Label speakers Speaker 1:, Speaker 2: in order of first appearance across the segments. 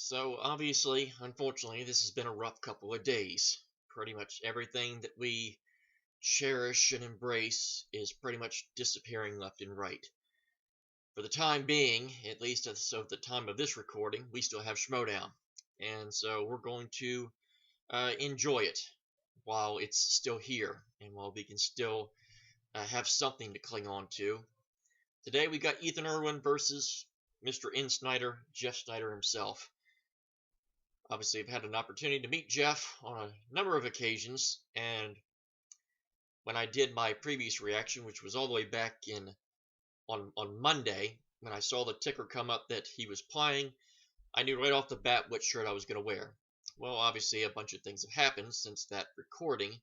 Speaker 1: So, obviously, unfortunately, this has been a rough couple of days. Pretty much everything that we cherish and embrace is pretty much disappearing left and right. For the time being, at least as of the time of this recording, we still have Schmoedown. And so we're going to enjoy it while it's still here and while we can still have something to cling on to. Today we got Erwin versus Mr. Sneider, Jeff Sneider himself. Obviously, I've had an opportunity to meet Jeff on a number of occasions, and when I did my previous reaction, which was all the way back on Monday, when I saw the ticker come up that he was playing, I knew right off the bat what shirt I was going to wear. Well, obviously, a bunch of things have happened since that recording,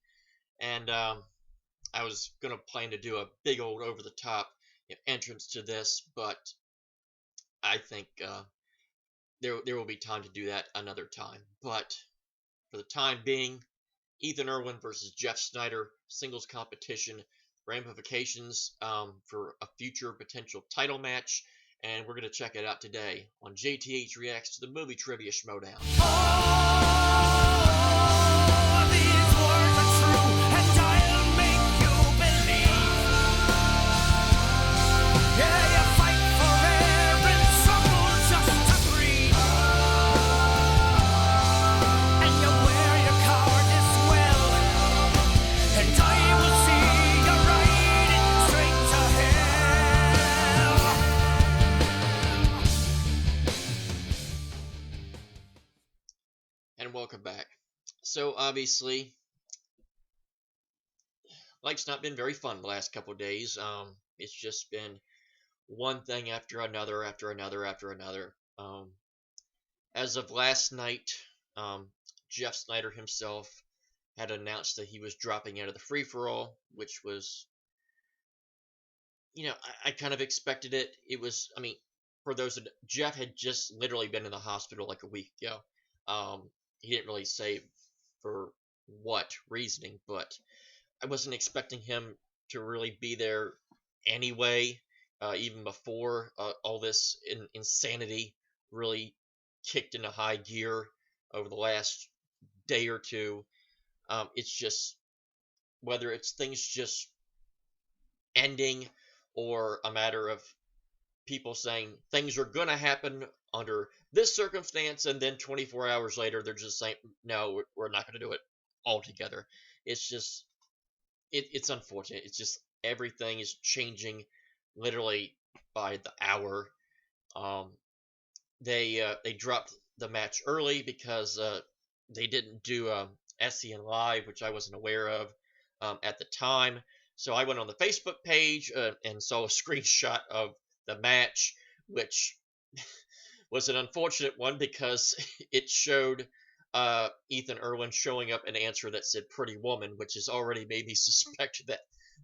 Speaker 1: and I was going to plan to do a big old over-the-top entrance to this, but I think there will be time to do that another time. But for the time being, Erwin versus Jeff Sneider, singles competition, ramifications for a future potential title match, and we're going to check it out today on JTH Reacts to the Movie Trivia Schmoedown.
Speaker 2: These words are true, and I'll make you believe. Yeah, you fight for air and struggle just to breathe. And you wear your cowardice well, and I will see you riding straight to hell.
Speaker 1: And welcome back. So obviously, life's not been very fun the last couple of days. It's just been one thing after another, after another, after another. As of last night, Jeff Sneider himself had announced that he was dropping out of the free-for-all, which was, I kind of expected it. It was, for those that, Jeff had just literally been in the hospital like a week ago. He didn't really say for what reasoning, but I wasn't expecting him to really be there anyway, even before all this insanity really kicked into high gear over the last day or two. It's just, whether it's things just ending or a matter of people saying things are going to happen under this circumstance, and then 24 hours later they're just saying, no, we're not going to do it altogether. It's just, it's unfortunate. It's just everything is changing literally by the hour. They dropped the match early because they didn't do SCN Live, which I wasn't aware of at the time. So I went on the Facebook page and saw a screenshot of the match, which was an unfortunate one because it showed Erwin showing up an answer that said "Pretty Woman," which has already made me suspect that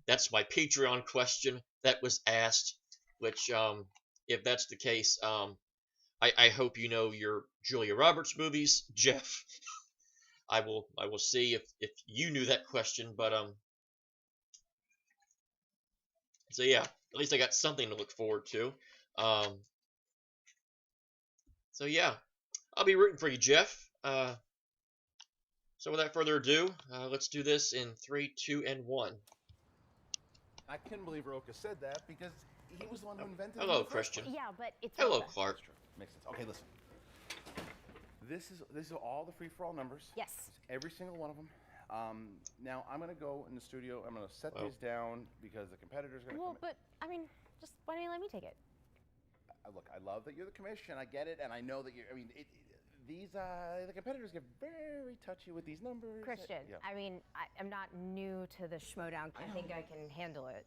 Speaker 1: that's my Patreon question that was asked. Which, if that's the case, I hope you know your Julia Roberts movies, Jeff. I will see if you knew that question, but so yeah, at least I got something to look forward to. So yeah, I'll be rooting for you, Jeff. So without further ado, let's do this in 3, 2, and 1.
Speaker 3: I couldn't believe Roka said that because he was the one who invented it.
Speaker 1: Hello, Christian.
Speaker 4: Yeah, but it's
Speaker 1: Hello,
Speaker 4: Roka.
Speaker 1: Clark.
Speaker 3: Makes sense. Okay, listen. This is all the free-for-all numbers.
Speaker 4: Yes.
Speaker 3: Every single one of them. Now I'm gonna go in the studio. I'm gonna set these down because the competitor's gonna come.
Speaker 4: But just why don't you let me take it?
Speaker 3: Look, I love that you're the commission. I get it, and I know that you're. The competitors get very touchy with these numbers.
Speaker 4: Christian,
Speaker 3: Yeah.
Speaker 4: I'm not new to the Schmoedown. I think I can handle it.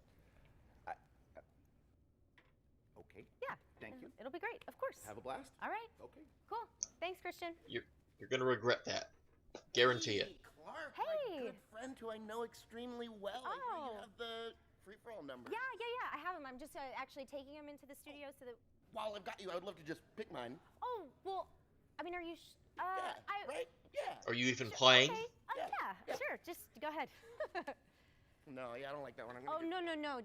Speaker 3: Okay.
Speaker 4: Yeah.
Speaker 3: Thank you.
Speaker 4: It'll be great, of course.
Speaker 3: Have a blast.
Speaker 4: All right.
Speaker 3: Okay.
Speaker 4: Cool. Thanks, Christian.
Speaker 1: You're gonna regret that. Guarantee it.
Speaker 5: Hey, Clark,
Speaker 4: Hey.
Speaker 5: my good friend who I know extremely well. I hear
Speaker 4: Oh.
Speaker 5: you have the free-for-all number.
Speaker 4: Yeah. I have him. I'm just actually taking him into the studio so that.
Speaker 5: While I've got you, I would love to just pick mine.
Speaker 4: Oh well. Are you?
Speaker 5: Yeah, right? Yeah.
Speaker 1: Are you even playing?
Speaker 4: Okay.
Speaker 5: Yeah, yeah.
Speaker 4: Sure. Just go ahead.
Speaker 5: No, I don't like that one. I'm
Speaker 4: Oh
Speaker 5: gonna
Speaker 4: no.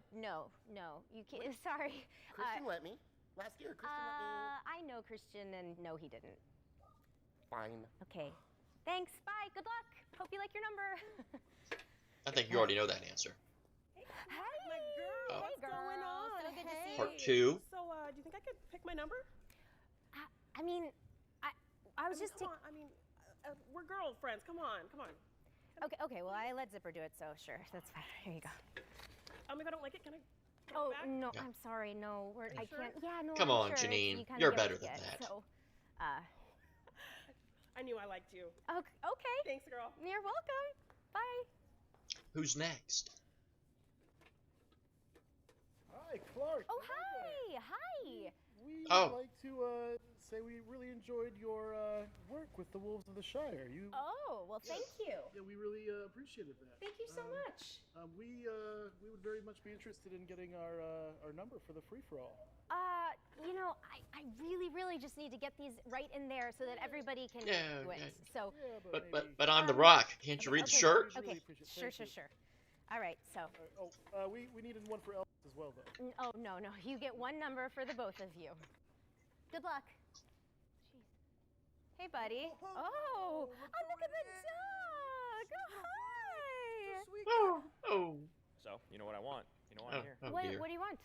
Speaker 4: You can't. Sorry.
Speaker 5: Christian let me. Last year, Christian let me.
Speaker 4: I know Christian, and no, he didn't.
Speaker 5: Fine.
Speaker 4: Okay. Thanks. Bye. Good luck. Hope you like your number.
Speaker 1: I think you already know that answer.
Speaker 4: Hey,
Speaker 6: My girl,
Speaker 1: Oh.
Speaker 6: what's going on?
Speaker 4: So good to see you.
Speaker 1: Part 2.
Speaker 6: So, do you think I could pick my number?
Speaker 4: I mean, I was just
Speaker 6: come on. I mean, we're girlfriends. Come on.
Speaker 4: Okay. Well, I let Zipper do it, so sure, that's fine. Here you go.
Speaker 6: If I don't like it, can I?
Speaker 4: Oh
Speaker 6: back?
Speaker 4: no,
Speaker 1: Yeah.
Speaker 4: I'm sorry. No, I
Speaker 6: sure?
Speaker 4: can't. Yeah, no.
Speaker 1: Come
Speaker 4: I'm
Speaker 1: on,
Speaker 4: sure.
Speaker 1: Janine,
Speaker 4: You kinda
Speaker 1: you're
Speaker 4: get what
Speaker 1: better
Speaker 4: you
Speaker 1: than
Speaker 4: get,
Speaker 1: that.
Speaker 4: So,
Speaker 6: I knew I liked you.
Speaker 4: okay.
Speaker 6: Thanks, girl.
Speaker 4: You're welcome. Bye.
Speaker 1: Who's next?
Speaker 3: Hi, Clark.
Speaker 4: Oh, hi. Hi.
Speaker 3: We would
Speaker 1: Oh.
Speaker 3: like to say we really enjoyed your work with the Wolves of the Shire.
Speaker 4: Oh, well, thank you.
Speaker 3: Yeah, we really appreciated that.
Speaker 4: Thank you so much.
Speaker 3: We would very much be interested in getting our number for the free for all.
Speaker 4: I really just need to get these right in there so that everybody can
Speaker 1: Yeah,
Speaker 4: do it.
Speaker 1: yeah.
Speaker 4: So,
Speaker 3: Yeah,
Speaker 1: But I'm the Rock. Can't you read the
Speaker 4: okay.
Speaker 1: shirt?
Speaker 3: Really
Speaker 4: okay.
Speaker 3: appreciate it.
Speaker 4: Sure.
Speaker 3: Thank you.
Speaker 4: All right. So,
Speaker 3: We needed one for Elvis as well, though.
Speaker 4: oh no, you get one number for the both of you. Good luck. Jeez. Hey, buddy. Oh, look at the dog. Oh, hi.
Speaker 1: Oh.
Speaker 7: So, you know what I want? You know why
Speaker 1: Oh,
Speaker 7: I'm here?
Speaker 1: oh
Speaker 4: What
Speaker 1: dear.
Speaker 4: do you want?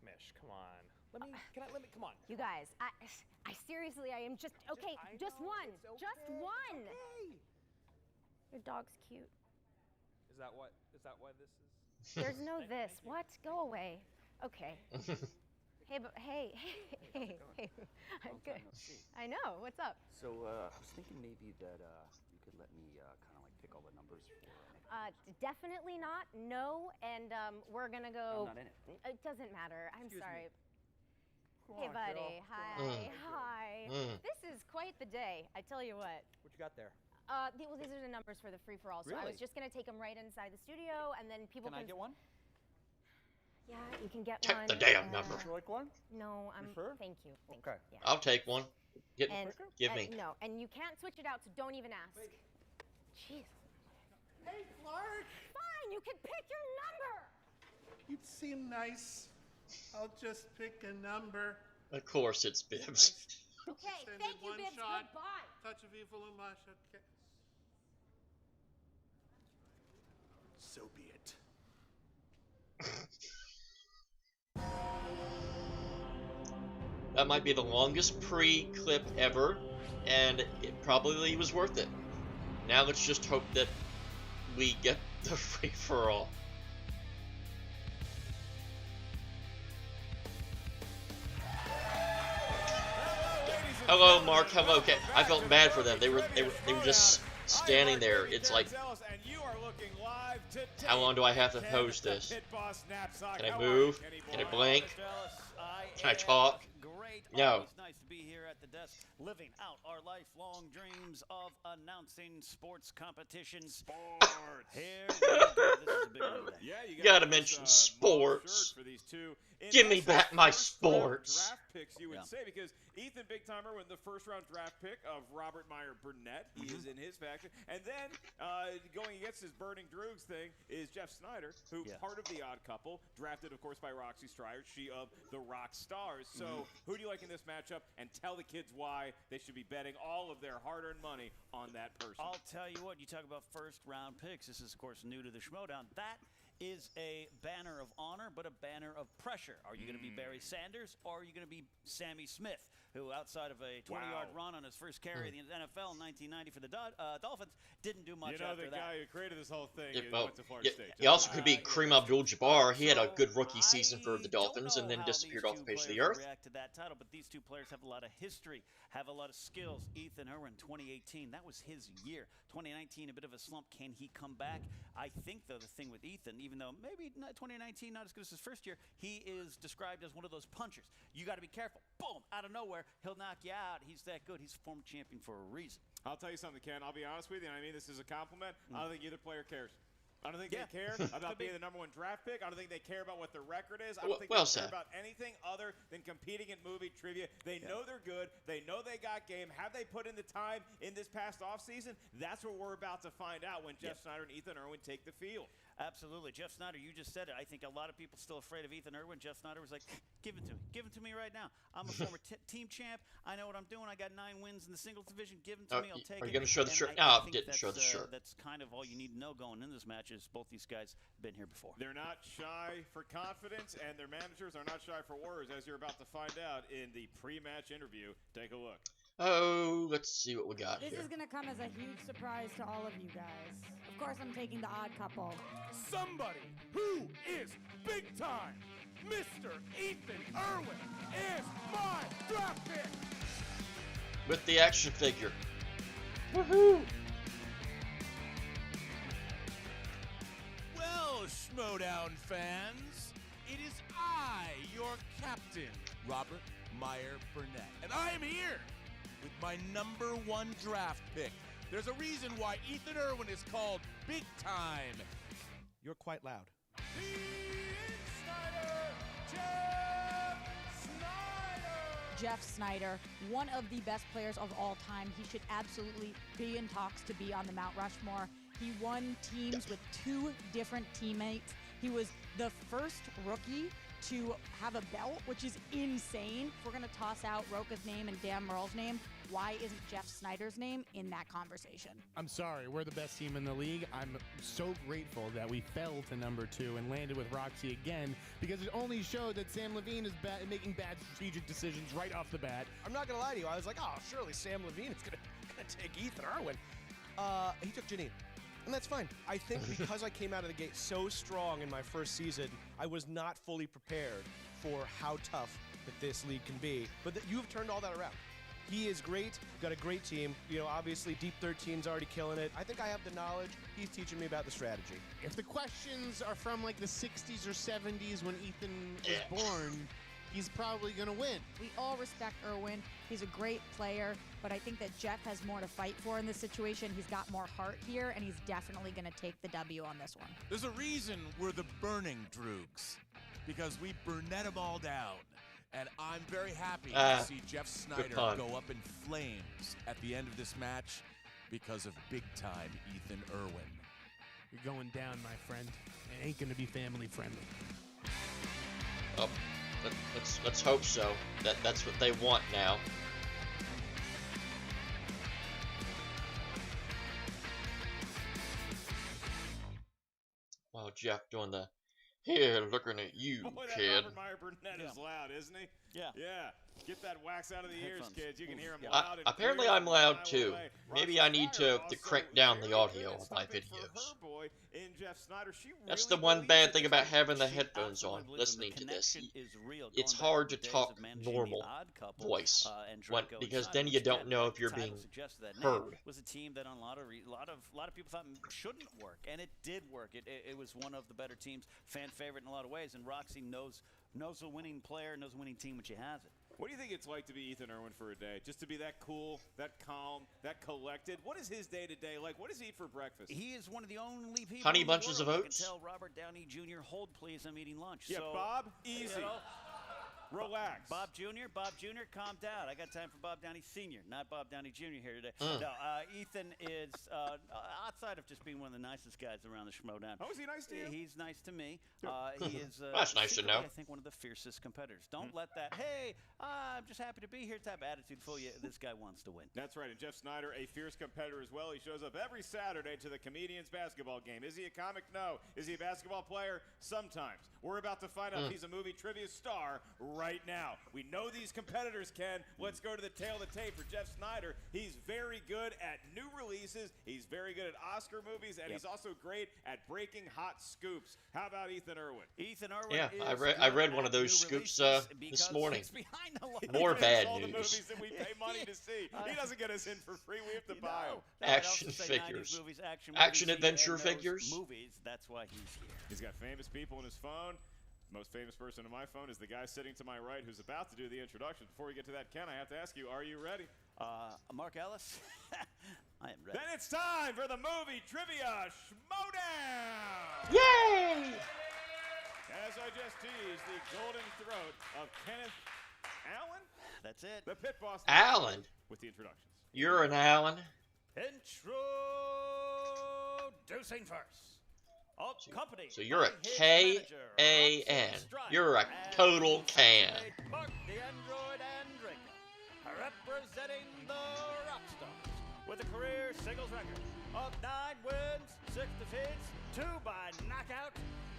Speaker 7: Kamish, come on. Let me, come on.
Speaker 4: You guys, I seriously, I am just okay.
Speaker 7: I
Speaker 4: Just
Speaker 7: know,
Speaker 4: one.
Speaker 7: it's
Speaker 4: Just
Speaker 7: okay,
Speaker 4: one.
Speaker 7: it's okay.
Speaker 4: Your dog's cute.
Speaker 7: Is that why this is?
Speaker 4: There's no
Speaker 7: Thank
Speaker 4: this.
Speaker 7: you.
Speaker 4: What? Go away. Okay. Hey, I'm good. I know. What's up?
Speaker 8: So I was thinking maybe that you could let me kind of like pick all the numbers for.
Speaker 4: Definitely not. No, and we're gonna go.
Speaker 8: I'm not in it.
Speaker 4: It doesn't matter. I'm
Speaker 8: Excuse
Speaker 4: sorry.
Speaker 8: Come
Speaker 4: Hey,
Speaker 8: on,
Speaker 4: buddy.
Speaker 8: girl.
Speaker 4: Hi. Hi.
Speaker 1: Mm.
Speaker 4: This is quite the day. I tell you what.
Speaker 7: What you got there?
Speaker 4: Well, these are the numbers for the free for all. So I was
Speaker 8: Really?
Speaker 4: just gonna take them right inside the studio, and then people
Speaker 8: Can I get one?
Speaker 4: Yeah, you can get
Speaker 1: Take
Speaker 4: one.
Speaker 1: the damn number.
Speaker 3: Would you like one?
Speaker 4: No, I'm.
Speaker 3: sure?
Speaker 4: Thank you. Thank
Speaker 3: Okay.
Speaker 4: you. Yeah.
Speaker 1: I'll take one. Give
Speaker 4: And
Speaker 1: me.
Speaker 4: no, and you can't switch it out, so don't even ask. Jeez.
Speaker 3: Hey, Clark!
Speaker 4: Fine, you can pick your number.
Speaker 9: You seem nice. I'll just pick a number.
Speaker 1: Of course, it's Bibbs.
Speaker 4: Okay,
Speaker 9: Send
Speaker 4: thank
Speaker 9: it
Speaker 4: you,
Speaker 9: one
Speaker 4: Bibbs.
Speaker 9: shot.
Speaker 4: Goodbye.
Speaker 9: Touch of evil and mush. Okay. So be it.
Speaker 1: That might be the longest pre-clip ever, and it probably was worth it. Now let's just hope that we get the free-for-all. Hello, Mark. Hello. Okay, I felt bad for them. They were just standing there. It's like, how long do I have to pose this? Can I move? Can I blink? Can I talk?
Speaker 10: Great.
Speaker 1: No.
Speaker 10: Always nice to be here at the desk, living out our lifelong dreams of announcing sports competitions.
Speaker 11: Sports.
Speaker 10: Here we go. This is a big one today.
Speaker 11: Yeah, you
Speaker 1: Gotta
Speaker 11: got
Speaker 1: mention
Speaker 11: mauve
Speaker 1: sports.
Speaker 11: shirt for these two.
Speaker 1: Give me
Speaker 11: That's
Speaker 1: back
Speaker 11: the
Speaker 1: my
Speaker 11: first round
Speaker 1: sports.
Speaker 11: Draft picks, you would
Speaker 10: Yeah.
Speaker 11: say, because Ethan Big Timer went the first round draft pick of Robert Meyer Burnett. He is in his faction. And then going against his burning Droods thing is Jeff Sneider, who
Speaker 10: Yeah.
Speaker 11: part of the odd couple, drafted, of course, by RoxStars, she of the RoxStars. So who do you like in this matchup? And tell the kids why they should be betting all of their hard-earned money on that person.
Speaker 10: I'll tell you what, you talk about first round picks. This is, of course, new to the Schmoedown. That is a banner of honor, but a banner of pressure. Are you going to be Barry Sanders, or are you going to be Sammy Smith, who, outside of a 20-yard run on his first carry in the NFL in 1990 for the Dolphins, didn't do much
Speaker 11: You know,
Speaker 10: after
Speaker 11: the
Speaker 10: that.
Speaker 11: guy who created this whole thing
Speaker 1: Well,
Speaker 11: went to Florida State.
Speaker 1: he also could be Kareem Abdul-Jabbar. He had a
Speaker 10: So,
Speaker 1: good rookie season for the
Speaker 10: I
Speaker 1: Dolphins
Speaker 10: don't
Speaker 1: and
Speaker 10: know
Speaker 1: then
Speaker 10: how
Speaker 1: disappeared
Speaker 10: these
Speaker 1: off the
Speaker 10: two
Speaker 1: face of the
Speaker 10: players will
Speaker 1: earth.
Speaker 10: react to that title, but these two players have a lot of history, have a lot of skills. Ethan Erwin, 2018, that was his year. 2019, a bit of a slump. Can he come back? I think, though, the thing with Ethan, even though maybe 2019 not as good as his first year, he is described as one of those punchers. You got to be careful. Boom, out of nowhere, he'll knock you out. He's that good. He's a former champion for a reason.
Speaker 11: I'll tell you something, Ken. I'll be honest with you, and I mean this is a compliment. I don't think either player cares. I don't think they care about being the #1 draft pick. I don't think they care about what their record is. I don't think
Speaker 1: Well
Speaker 11: they care
Speaker 1: said.
Speaker 11: about anything other than competing in movie trivia. They know they're good. They know they got game. Have they put in the time in this past offseason? That's what we're about to find out when Jeff Sneider and Ethan Erwin take the field.
Speaker 10: Absolutely. Jeff Sneider, you just said it. I think a lot of people still afraid of Ethan Erwin. Jeff Sneider was like, give it to me. Give it to me right now. I'm a former team champ. I know what I'm doing. I got 9 wins in the singles division. Give them to me. I'll take it.
Speaker 1: Are you going to show the shirt?
Speaker 10: I
Speaker 1: No, I
Speaker 10: think
Speaker 1: didn't show the shirt.
Speaker 10: That's kind of all you need to know going into this match is both these guys have been here before.
Speaker 11: They're not shy for confidence, and their managers are not shy for words, as you're about to find out in the pre-match interview. Take a look.
Speaker 1: Oh, let's see what we got
Speaker 12: This
Speaker 1: here.
Speaker 12: is going to come as a huge surprise to all of you guys. Of course, I'm taking the odd couple.
Speaker 2: Somebody who is big time. Mr. Ethan Erwin is my draft pick.
Speaker 1: With the action figure. Woohoo!
Speaker 2: Well, Schmoedown fans, it is I, your captain, Robert Meyer Burnett. And I am here with my #1 draft pick. There's a reason why Ethan Erwin is called big time. You're quite loud.
Speaker 12: Jeff Sneider, one of the best players of all time. He should absolutely be in talks to be on the Mount Rushmore. He won teams with 2 different teammates. He was the first rookie to have a belt, which is insane. If we're going to toss out Roka's name and Dan Merle's name, why isn't Jeff Snyder's name in that conversation?
Speaker 13: I'm sorry, we're the best team in the league. I'm so grateful that we fell to #2 and landed with Roxy again, because it only showed that Sam Levine is making bad strategic decisions right off the bat.
Speaker 14: I'm not going to lie to you. I was like, oh, surely Sam Levine is going to take Ethan Erwin. He took Janine. And that's fine. I think because I came out of the gate so strong in my first season, I was not fully prepared for how tough that this league can be. But you've turned all that around. He is great, got a great team. You know, obviously Deep 13's already killing it. I think I have the knowledge. He's teaching me about the strategy.
Speaker 13: If the questions are from like the 60s or 70s when Ethan was born, he's probably going to win.
Speaker 12: We all respect Erwin. He's a great player, but I think that Jeff has more to fight for in this situation. He's got more heart here, and he's definitely going to take the W on this one.
Speaker 2: There's a reason we're the burning Droogs, because we Burnett them all down. And I'm very happy to see Jeff Sneider go up in flames at the end of this match because of big-time Ethan Erwin.
Speaker 13: You're going down, my friend. It ain't going to be family friendly.
Speaker 1: Oh, let's hope so. That's what they want now. Wow, Jeff doing the here looking at you,
Speaker 11: Boy, that
Speaker 1: kid.
Speaker 11: Robert Meyer Burnett is loud, isn't he?
Speaker 10: Yeah.
Speaker 11: Yeah. Get that wax out of the ears,
Speaker 10: Headphones.
Speaker 11: kids. You can hear him loud and
Speaker 1: Apparently
Speaker 11: clear
Speaker 1: I'm
Speaker 11: from a
Speaker 1: loud
Speaker 11: mile
Speaker 1: too.
Speaker 11: away.
Speaker 1: Maybe
Speaker 11: Roxy
Speaker 1: I need
Speaker 11: Fryer
Speaker 1: to
Speaker 11: also
Speaker 1: crank down the
Speaker 11: very
Speaker 1: audio
Speaker 11: good
Speaker 1: of
Speaker 11: at
Speaker 1: my
Speaker 11: stumping for
Speaker 1: videos.
Speaker 11: her boy in Jeff Snyder. She
Speaker 1: That's
Speaker 11: really
Speaker 1: the one
Speaker 11: believes
Speaker 1: bad
Speaker 11: in
Speaker 1: thing
Speaker 11: this
Speaker 1: about
Speaker 11: thing.
Speaker 1: having the
Speaker 10: She
Speaker 1: headphones on,
Speaker 10: absolutely believes
Speaker 1: listening
Speaker 10: the
Speaker 1: to this.
Speaker 10: connection is real.
Speaker 1: It's
Speaker 10: Going back
Speaker 1: hard
Speaker 10: to
Speaker 1: to
Speaker 10: the days
Speaker 1: talk
Speaker 10: of managing the
Speaker 1: normal
Speaker 10: Odd Couple,
Speaker 1: voice
Speaker 10: and
Speaker 1: when,
Speaker 10: Draco and
Speaker 1: because
Speaker 10: Simon,
Speaker 1: then you
Speaker 10: which
Speaker 1: don't
Speaker 10: kind
Speaker 1: know
Speaker 10: of
Speaker 1: if you're
Speaker 10: the title
Speaker 1: being
Speaker 10: suggests that name,
Speaker 1: heard.
Speaker 10: was a team that on a lot of people thought shouldn't work, and it did work. It was one of the better teams, fan favorite in a lot of ways, and Roxy knows a winning player, knows a winning team when she has it.
Speaker 11: What do you think it's like to be Ethan Erwin for a day? Just to be that cool, that calm, that collected? What is his day-to-day like? What does he eat for breakfast?
Speaker 10: He is one of the only people
Speaker 1: Honey
Speaker 10: in the
Speaker 1: bunches
Speaker 10: world
Speaker 1: of
Speaker 10: that
Speaker 1: oats?
Speaker 10: can tell Robert Downey Jr., hold please, I'm eating lunch.
Speaker 11: Yeah,
Speaker 10: so,
Speaker 11: Bob, easy.
Speaker 10: You know,
Speaker 11: Relax.
Speaker 10: Bob Jr., calm down. I got time for Bob Downey Sr., not Bob Downey Jr. here today. No, Ethan is, outside of just being one of the nicest guys around the Schmoedown.
Speaker 11: Oh, is he nice to you?
Speaker 10: He's nice to me. He is,
Speaker 1: That's nice to know.
Speaker 10: I think one of the fiercest competitors. Don't let that, hey, I'm just happy to be here type of attitude fool you. This guy wants to win.
Speaker 11: That's right, and Jeff Snyder, a fierce competitor as well. He shows up every Saturday to the Comedians basketball game. Is he a comic? No. Is he a basketball player? Sometimes. We're about to find out if he's a movie trivia star right now. We know these competitors can. Let's go to the tail of the tape for Jeff Snyder. He's very good at new releases. He's very good at Oscar movies, and he's also great at breaking hot scoops. How about Ethan Erwin?
Speaker 10: Ethan Erwin
Speaker 1: Yeah,
Speaker 10: is
Speaker 1: I read
Speaker 10: good
Speaker 1: one of
Speaker 10: at
Speaker 1: those
Speaker 10: new
Speaker 1: scoops
Speaker 10: releases
Speaker 1: this
Speaker 10: because
Speaker 1: morning.
Speaker 10: he's behind the line.
Speaker 1: More bad
Speaker 11: all the
Speaker 1: news.
Speaker 11: movies that we pay money to see. He doesn't get us in for free. We have to buy them.
Speaker 1: Action figures. Action adventure figures.
Speaker 10: Movies. That's why he's here.
Speaker 11: He's got famous people in his phone. Most famous person on my phone is the guy sitting to my right who's about to do the introduction. Before we get to that, Ken, I have to ask you, are you ready?
Speaker 10: Mark Ellis, I am ready.
Speaker 11: Then it's time for the movie trivia Schmoedown!
Speaker 1: Yay!
Speaker 11: As I just teased, the golden throat of Kenneth Allen?
Speaker 10: That's it.
Speaker 11: The pit boss.
Speaker 1: Alan.
Speaker 11: With the introductions.
Speaker 1: You're an Alan.
Speaker 10: Introducing first. Of company.
Speaker 1: So you're a
Speaker 10: by his
Speaker 1: K-A-N.
Speaker 10: manager, Strider,
Speaker 1: You're a
Speaker 10: and
Speaker 1: total can.
Speaker 10: Mark the Android and Draco, representing the RoxStars with a career singles record of 9 wins, 6 defeats, 2 by knockout.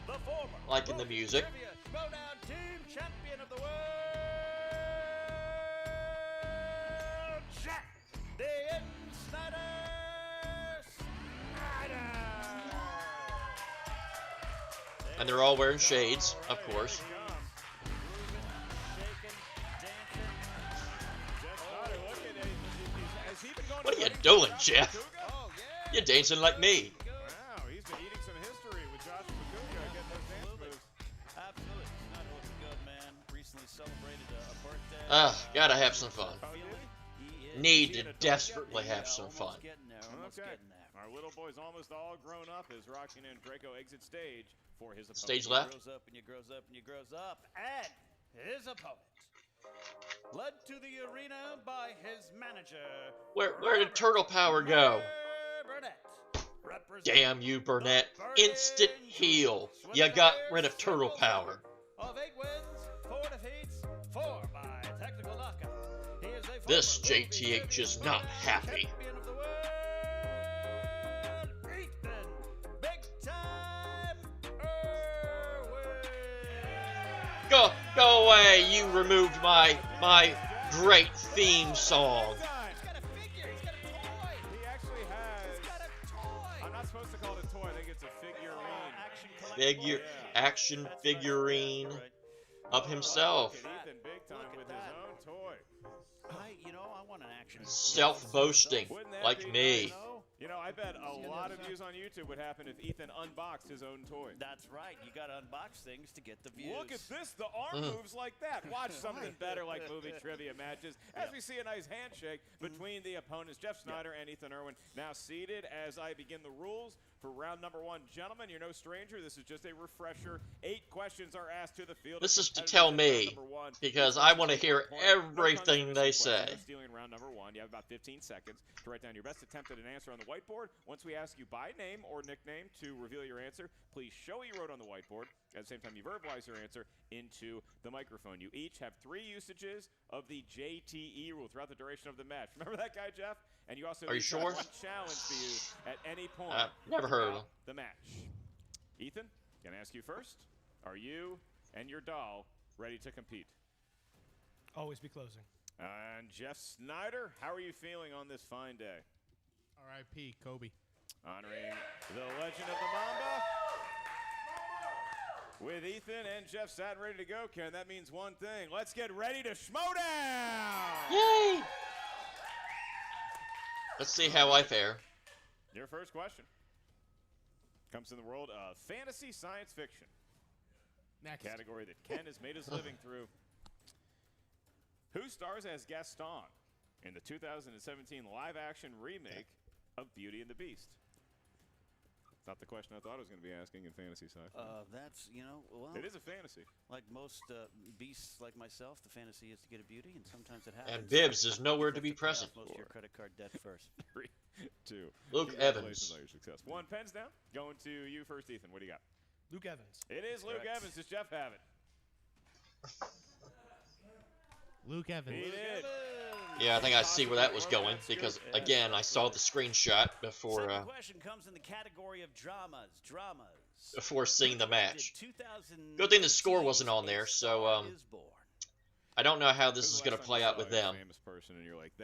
Speaker 10: The former
Speaker 1: Like in the music.
Speaker 10: Trivia Schmoedown Team Champion of the World, Jack the Sneider.
Speaker 1: And they're all wearing shades, of course. What are you doing, Jeff? You're dancing like me.
Speaker 11: Wow, he's been eating some history with Josh Pakuga getting those dance moves.
Speaker 10: Absolutely. Not looking good, man. Recently celebrated a birthday.
Speaker 1: Gotta have some fun. Need to desperately have some fun.
Speaker 11: Okay. Our little boy's almost all grown up as Roxy and Draco exit stage for his opponent.
Speaker 1: Stage left.
Speaker 10: Grows up and you grows up and you grows up. And his opponent, led to the arena by his manager.
Speaker 1: Where did Turtle Power go?
Speaker 10: Burnett.
Speaker 1: Damn you, Burnett. Instant heel. You got rid of Turtle Power.
Speaker 10: Of 8 wins, 4 defeats, 4 by technical knockout. He is a
Speaker 1: This JTH is not happy.
Speaker 10: champion of the world, Ethan, big time Erwin.
Speaker 1: Go away. You removed my great theme song.
Speaker 11: He actually has. I'm not supposed to call it a toy. I think it's a figurine.
Speaker 1: Action figurine of himself.
Speaker 11: Look at Ethan big time with his own toy.
Speaker 10: I want an action.
Speaker 1: Self-boasting,
Speaker 11: Wouldn't that
Speaker 1: like
Speaker 11: be
Speaker 1: me.
Speaker 11: nice? You know, I bet a lot of views on YouTube would happen if Ethan unboxed his own toy.
Speaker 10: That's right. You got to unbox things to get the views.
Speaker 11: Look at this. The arm moves like that. Watch something better like movie trivia matches as we see a nice handshake between the opponents, Jeff Sneider and Ethan Erwin. Now seated as I begin the rules for round number 1. Gentlemen, you're no stranger. This is just a refresher. 8 questions are asked to the field.
Speaker 1: This is to tell me, because I want to hear everything they say.
Speaker 11: Stealing round number 1. You have about 15 seconds to write down your best attempt at an answer on the whiteboard. Once we ask you by name or nickname to reveal your answer, please show what you wrote on the whiteboard. At the same time, you verbalize your answer into the microphone. You each have 3 usages of the JTE rule throughout the duration of the match. Remember that guy, Jeff? And you also
Speaker 1: Are you
Speaker 11: each
Speaker 1: sure?
Speaker 11: have 1 challenge to use at any point.
Speaker 1: Never heard of him.
Speaker 11: The match. Ethan, can I ask you first? Are you and your doll ready to compete?
Speaker 14: Always be closing.
Speaker 11: And Jeff Sneider, how are you feeling on this fine day?
Speaker 13: R.I.P. Kobe.
Speaker 11: Honoring the legend of the Mamba. With Ethan and Jeff sat ready to go, Ken, that means one thing. Let's get ready to Schmoedown!
Speaker 1: Yay! Let's see how I fare.
Speaker 11: Your first question comes in the world of fantasy science fiction.
Speaker 13: Next.
Speaker 11: Category that Ken has made his living through. Who stars as Gaston in the 2017 live-action remake of Beauty and the Beast? It's not the question I thought I was going to be asking in fantasy sci-fi.
Speaker 10: That's, well.
Speaker 11: It is a fantasy.
Speaker 10: Like most beasts like myself, the fantasy is to get a beauty, and sometimes it happens.
Speaker 1: And Bibbs is nowhere to be present.
Speaker 10: Most of your credit card debt first.
Speaker 11: 3, 2.
Speaker 1: Luke
Speaker 11: Congratulations
Speaker 1: Evans.
Speaker 11: on your success. 1 pens down. Going to you first, Ethan. What do you got?
Speaker 14: Luke Evans.
Speaker 11: It is Luke Evans. Does Jeff have it?
Speaker 13: Luke Evans.
Speaker 11: He did.
Speaker 1: Yeah, I think I see where that was going, because, again, I saw the screenshot before
Speaker 10: Second question comes in the category of dramas.
Speaker 1: before seeing the match. Good thing the score wasn't on there, so I don't know how this is going to play out with them.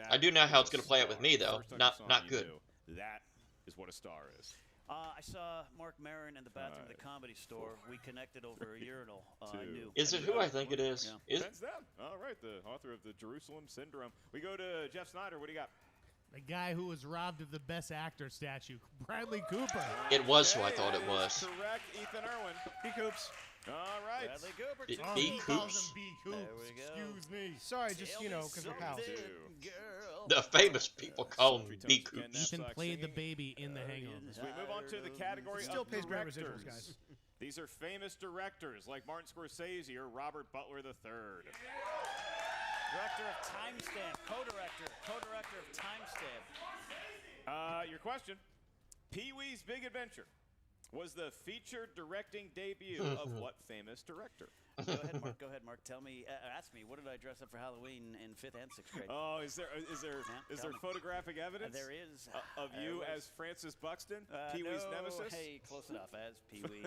Speaker 1: I do know how it's going to play out with me, though. Not good.
Speaker 11: That is what a star is.
Speaker 10: I saw Mark Maron in the bathroom of the Comedy Store. We connected over a urinal. I knew.
Speaker 1: Is it who I think it is?
Speaker 10: Yeah.
Speaker 1: Is
Speaker 11: Pens down. All right, the author of the Jerusalem Syndrome. We go to Jeff Sneider. What do you got?
Speaker 13: The guy who was robbed of the Best Actor statue, Bradley Cooper.
Speaker 1: It was who I thought it was.
Speaker 11: Correct, Ethan Erwin.
Speaker 14: He coops.
Speaker 11: All right.
Speaker 10: Bradley Cooper.
Speaker 1: B.
Speaker 10: two.
Speaker 1: B.
Speaker 13: He calls
Speaker 1: Coops.
Speaker 13: him B.
Speaker 10: There
Speaker 13: Coops.
Speaker 10: we go.
Speaker 13: Excuse me.
Speaker 14: Sorry, just,
Speaker 10: Tell
Speaker 14: you
Speaker 10: me
Speaker 14: know, because we're pals.
Speaker 10: something,
Speaker 11: Two.
Speaker 10: girl.
Speaker 1: The famous people call him
Speaker 11: Sultry
Speaker 1: B.
Speaker 11: tones, Ken
Speaker 1: Coops.
Speaker 13: Ethan
Speaker 11: Knapsack
Speaker 13: played the
Speaker 11: singing.
Speaker 13: baby in The Hangover.
Speaker 11: As we move on to the category
Speaker 14: Still
Speaker 11: of
Speaker 14: pays great
Speaker 11: directors.
Speaker 14: residuals, guys.
Speaker 11: These are famous directors like Martin Scorsese or Robert Butler III.
Speaker 10: Director of Timestamp. Co-director. Co-director of Timestamp.
Speaker 11: Your question. Pee-wee's Big Adventure was the feature directing debut of what famous director?
Speaker 10: Go ahead, Mark. Go ahead, Mark. Tell me, ask me, what did I dress up for Halloween in 5th and 6th grade?
Speaker 11: Oh, is there
Speaker 10: tell me.
Speaker 11: photographic evidence?
Speaker 10: There is.
Speaker 11: Of you
Speaker 10: There
Speaker 11: as Francis Buxton,
Speaker 10: was.
Speaker 11: Pee-wee's
Speaker 10: No,
Speaker 11: nemesis?
Speaker 10: Hey, close enough. As Pee-wee.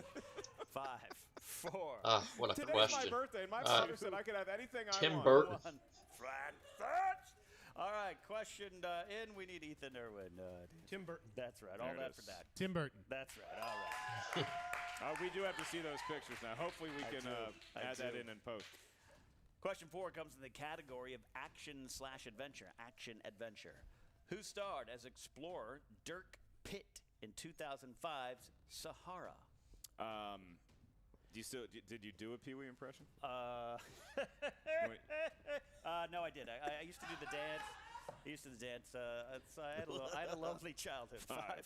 Speaker 10: 5, 4.
Speaker 1: What a
Speaker 11: Today's
Speaker 1: question.
Speaker 11: my birthday, and my father said I could have anything I
Speaker 1: Tim
Speaker 11: want.
Speaker 1: Burton.
Speaker 10: Francis. All right, question in. We need Ethan Erwin.
Speaker 14: Tim Burton.
Speaker 10: That's right.
Speaker 11: There
Speaker 10: All
Speaker 11: it
Speaker 10: that
Speaker 11: is.
Speaker 10: for that.
Speaker 13: Tim Burton.
Speaker 10: That's right. All right.
Speaker 11: We do have to see those pictures now. Hopefully we can add that in post.
Speaker 10: Question 4 comes in the category of action/adventure. Action-adventure. Who starred as explorer Dirk Pitt in 2005's Sahara?
Speaker 11: Did you do a Pee-wee impression?
Speaker 10: No, I did. I used to do the dance. I had a lovely childhood. 5,